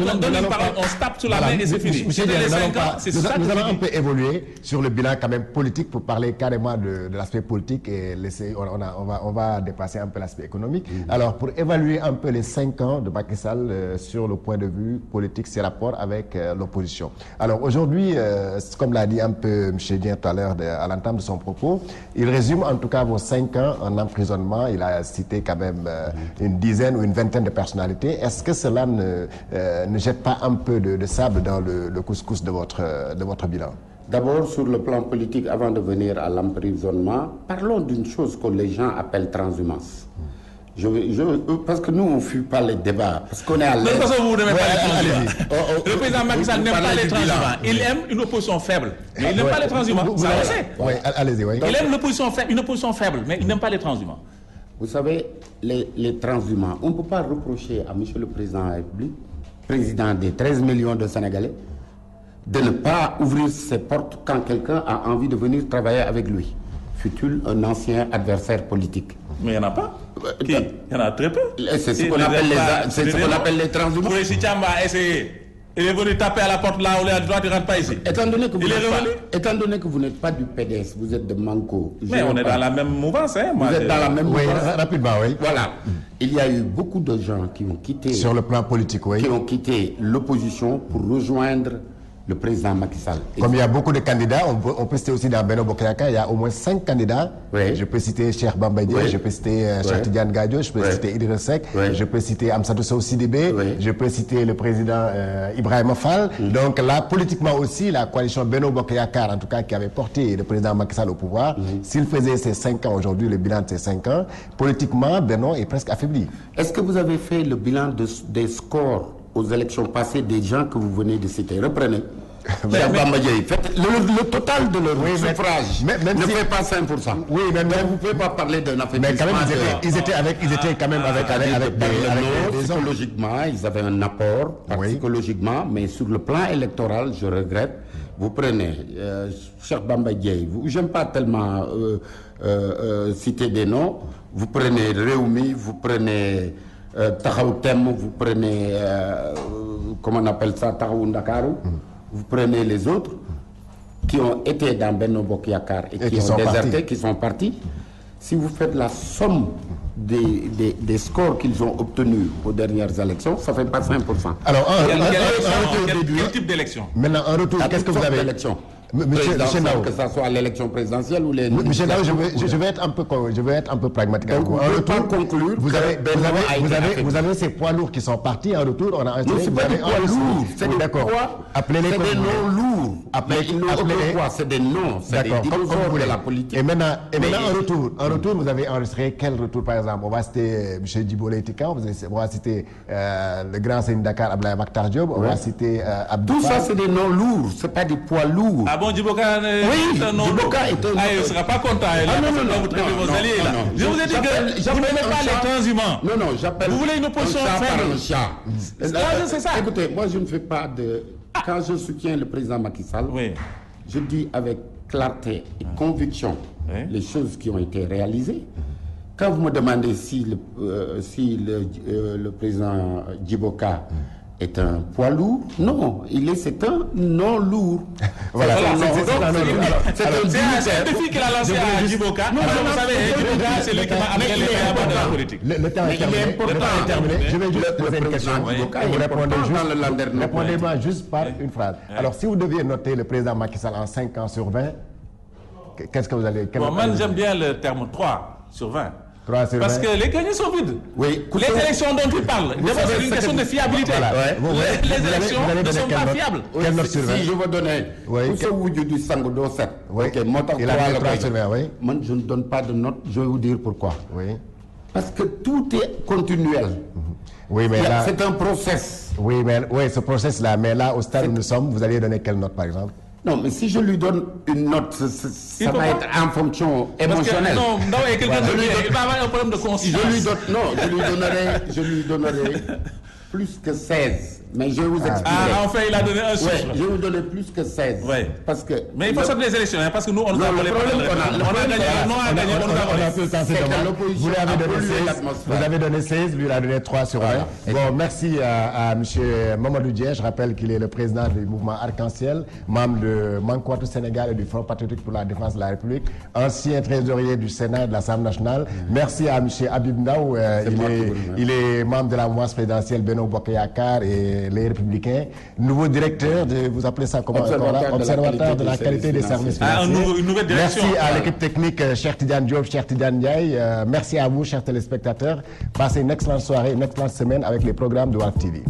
Speaker 3: on se tape sur la main et c'est fini.
Speaker 1: Nous allons un peu évoluer sur le bilan quand même politique pour parler carrément de l'aspect politique et laisser, on va dépasser un peu l'aspect économique. Alors pour évaluer un peu les 5 ans de Macky Sall sur le point de vue politique, ses rapports avec l'opposition. Alors aujourd'hui, comme l'a dit un peu M. Dien tout à l'heure à l'entame de son propos, il résume en tout cas vos 5 ans en emprisonnement. Il a cité quand même une dizaine ou une vingtaine de personnalités. Est-ce que cela ne jette pas un peu de sable dans le couscous de votre bilan?
Speaker 2: D'abord, sur le plan politique, avant de venir à l'emprisonnement, parlons d'une chose que les gens appellent transhumance. Parce que nous, on ne fuit pas les débats. Parce qu'on est à l'aise.
Speaker 3: De toute façon, vous n'aimez pas les transhumants. Le président Macky Sall n'aime pas les transhumants. Il aime une opposition faible. Mais il n'aime pas les transhumants. Ça le sait.
Speaker 1: Oui, allez-y.
Speaker 3: Il aime une opposition faible, mais il n'aime pas les transhumants.
Speaker 2: Vous savez, les transhumants, on ne peut pas reprocher à M. le Président de la République, président des 13 millions de Sénégalais, de ne pas ouvrir ses portes quand quelqu'un a envie de venir travailler avec lui. Fut-il un ancien adversaire politique?
Speaker 3: Mais il n'y en a pas. Qui? Il y en a très peu.
Speaker 2: C'est ce qu'on appelle les transhumants.
Speaker 3: Pour si Tchamba a essayé, il est venu taper à la porte là où il est à droite, il ne rentre pas ici.
Speaker 2: Étant donné que vous n'êtes pas du PDS, vous êtes de Manko.
Speaker 3: Mais on est dans la même mouvance. Hein,
Speaker 2: vous êtes dans la même mouvance.
Speaker 1: Rapidement, oui.
Speaker 2: Voilà. Il y a eu beaucoup de gens qui ont quitté...
Speaker 1: Sur le plan politique, oui.
Speaker 2: Qui ont quitté l'opposition pour rejoindre le président Macky Sall.
Speaker 1: Comme il y a beaucoup de candidats, on peut citer aussi dans Benno Bokk Yakaar, il y a au moins 5 candidats. Je peux citer Cheikh Bamba Dièye, je peux citer Cheikh Tidiane Gadio, je peux citer Idrissa Seck, je peux citer Amsatou Sow Sidibé, je peux citer le président Ibrahima Fall. Donc là, politiquement aussi, la coalition Benno Bokk Yakaar, en tout cas, qui avait porté le président Macky Sall au pouvoir, s'il faisait ces 5 ans aujourd'hui, le bilan de ces 5 ans, politiquement, Benno est presque affaibli.
Speaker 2: Est-ce que vous avez fait le bilan des scores aux élections passées des gens que vous venez de citer? Reprenez. Le total de leur suffrage
Speaker 1: même
Speaker 2: ne
Speaker 1: si,
Speaker 2: fait pas 5%.
Speaker 1: Oui, mais vous
Speaker 2: ne pouvez pas parler d'un affaiblissement.
Speaker 1: Mais quand même, ils étaient quand même avec des
Speaker 2: psychologiquement, ils avaient un apport psychologiquement, mais sur le plan électoral, je regrette. Vous prenez Cheikh Bamba Dièye, j'aime pas tellement citer des noms. Vous prenez Réumi, vous prenez Taxawu Tem, vous prenez comment on appelle ça, Taxawu Ndakaaru, vous prenez les autres qui ont été dans Benno Bokk Yakaar et qui ont déserté, qui sont partis. Si vous faites la somme des scores qu'ils ont obtenus aux dernières élections, ça ne fait pas 5%.
Speaker 1: Alors,
Speaker 3: quel type d'élection?
Speaker 1: Maintenant, en retour, qu'est-ce que vous avez?
Speaker 2: Monsieur Nao, que ce soit l'élection présidentielle ou les...
Speaker 1: Monsieur Nao, je vais être un peu pragmatique.
Speaker 2: Donc, en retour, conclure,
Speaker 1: vous avez ces poids lourds qui sont partis en retour. On a
Speaker 2: non, c'est pas des poids lourds, c'est des poids,
Speaker 1: appelez-les
Speaker 2: c'est des noms lourds.
Speaker 1: Appelez-les
Speaker 2: quoi? C'est des noms, c'est des dinosaures de la politique.
Speaker 1: Et maintenant, en retour, vous avez enregistré quel retour, par exemple? On va citer M. Djibo Leyti Ka, on va citer le grand Serigne Dakar, Abdoulaye Makhtar Diop, on va citer Abdou.
Speaker 2: Tout ça, c'est des noms lourds, c'est pas des poids lourds.
Speaker 3: Ah bon, Djiboka
Speaker 2: oui, Djiboka est un...
Speaker 3: il ne sera pas content. Vous traitez vos alliés, là. Je vous ai dit que vous n'aimez pas les transhumants.
Speaker 2: Non, j'appelle...
Speaker 3: Vous voulez une opposition faible?
Speaker 2: Un chat. C'est ça. Écoutez, moi, je ne fais pas de... Quand je soutiens le président Macky Sall, je dis avec clarté et conviction les choses qui ont été réalisées. Quand vous me demandez si le président Djiboka est un poids lourd, non, c'est un non lourd.
Speaker 1: Voilà,
Speaker 3: c'est un défi qu'il a lancé à Djiboka. Vous savez, Djiboka, c'est lui qui m'a appelé les de la politique.
Speaker 1: Le temps est terminé. Je vais juste poser une question. Vous répondez-moi juste par une phrase. Alors, si vous deviez noter le président Macky Sall en 5 ans sur 20, qu'est-ce que vous allez...
Speaker 3: Bon, moi, j'aime bien le terme 3 sur 20. Parce que les gagnants sont vides.
Speaker 2: Oui.
Speaker 3: Les élections dont tu parles, c'est une question de fiabilité. Les élections ne sont pas fiables.
Speaker 2: Si je veux donner tout ce Woudiou du Sangodo 7,
Speaker 1: il a 3 sur 20, oui.
Speaker 2: Moi, je ne donne pas de note, je vais vous dire pourquoi.
Speaker 1: Oui.
Speaker 2: Parce que tout est continuel.
Speaker 1: Oui, mais là...
Speaker 2: C'est un process.
Speaker 1: Oui, ce process-là, mais là, au stade où nous sommes, vous allez donner quelle note, par exemple?
Speaker 2: Non, mais si je lui donne une note, ça va être en fonction émotionnelle.
Speaker 3: Non, il y a quelqu'un il va avoir un problème de conscience.
Speaker 2: Je lui donnerai plus que 16. Mais je vais vous expliquer.
Speaker 3: Enfin, il a donné un chiffre.
Speaker 2: Je vais vous donner plus que 16.
Speaker 3: Parce que, mais il faut sortir les élections, parce que nous, on nous a volé.
Speaker 1: Vous avez donné 16, lui, il a donné 3 sur 20. Bon, merci à M. Mamadou Dieng. Je rappelle qu'il est le président du mouvement Arc-en-Ciel, membre de Mankouatou Sénégal et du Front patriotique pour la défense de la République, ancien trésorier du Sénat et de l'Assemblée nationale. Merci à M. Habib Ndaw. Il est membre de la mouvance présidentielle Benno Bokk Yakaar et les Républicains, nouveau directeur de, vous appelez ça comment, observateur de la qualité des services financiers.
Speaker 3: Une nouvelle direction.
Speaker 1: Merci à l'équipe technique, Cheikh Tidiane Diop, Cheikh Tidiane Ndiaye. Merci à vous, chers téléspectateurs. Passez une excellente soirée, une excellente semaine avec les programmes de WALF TV.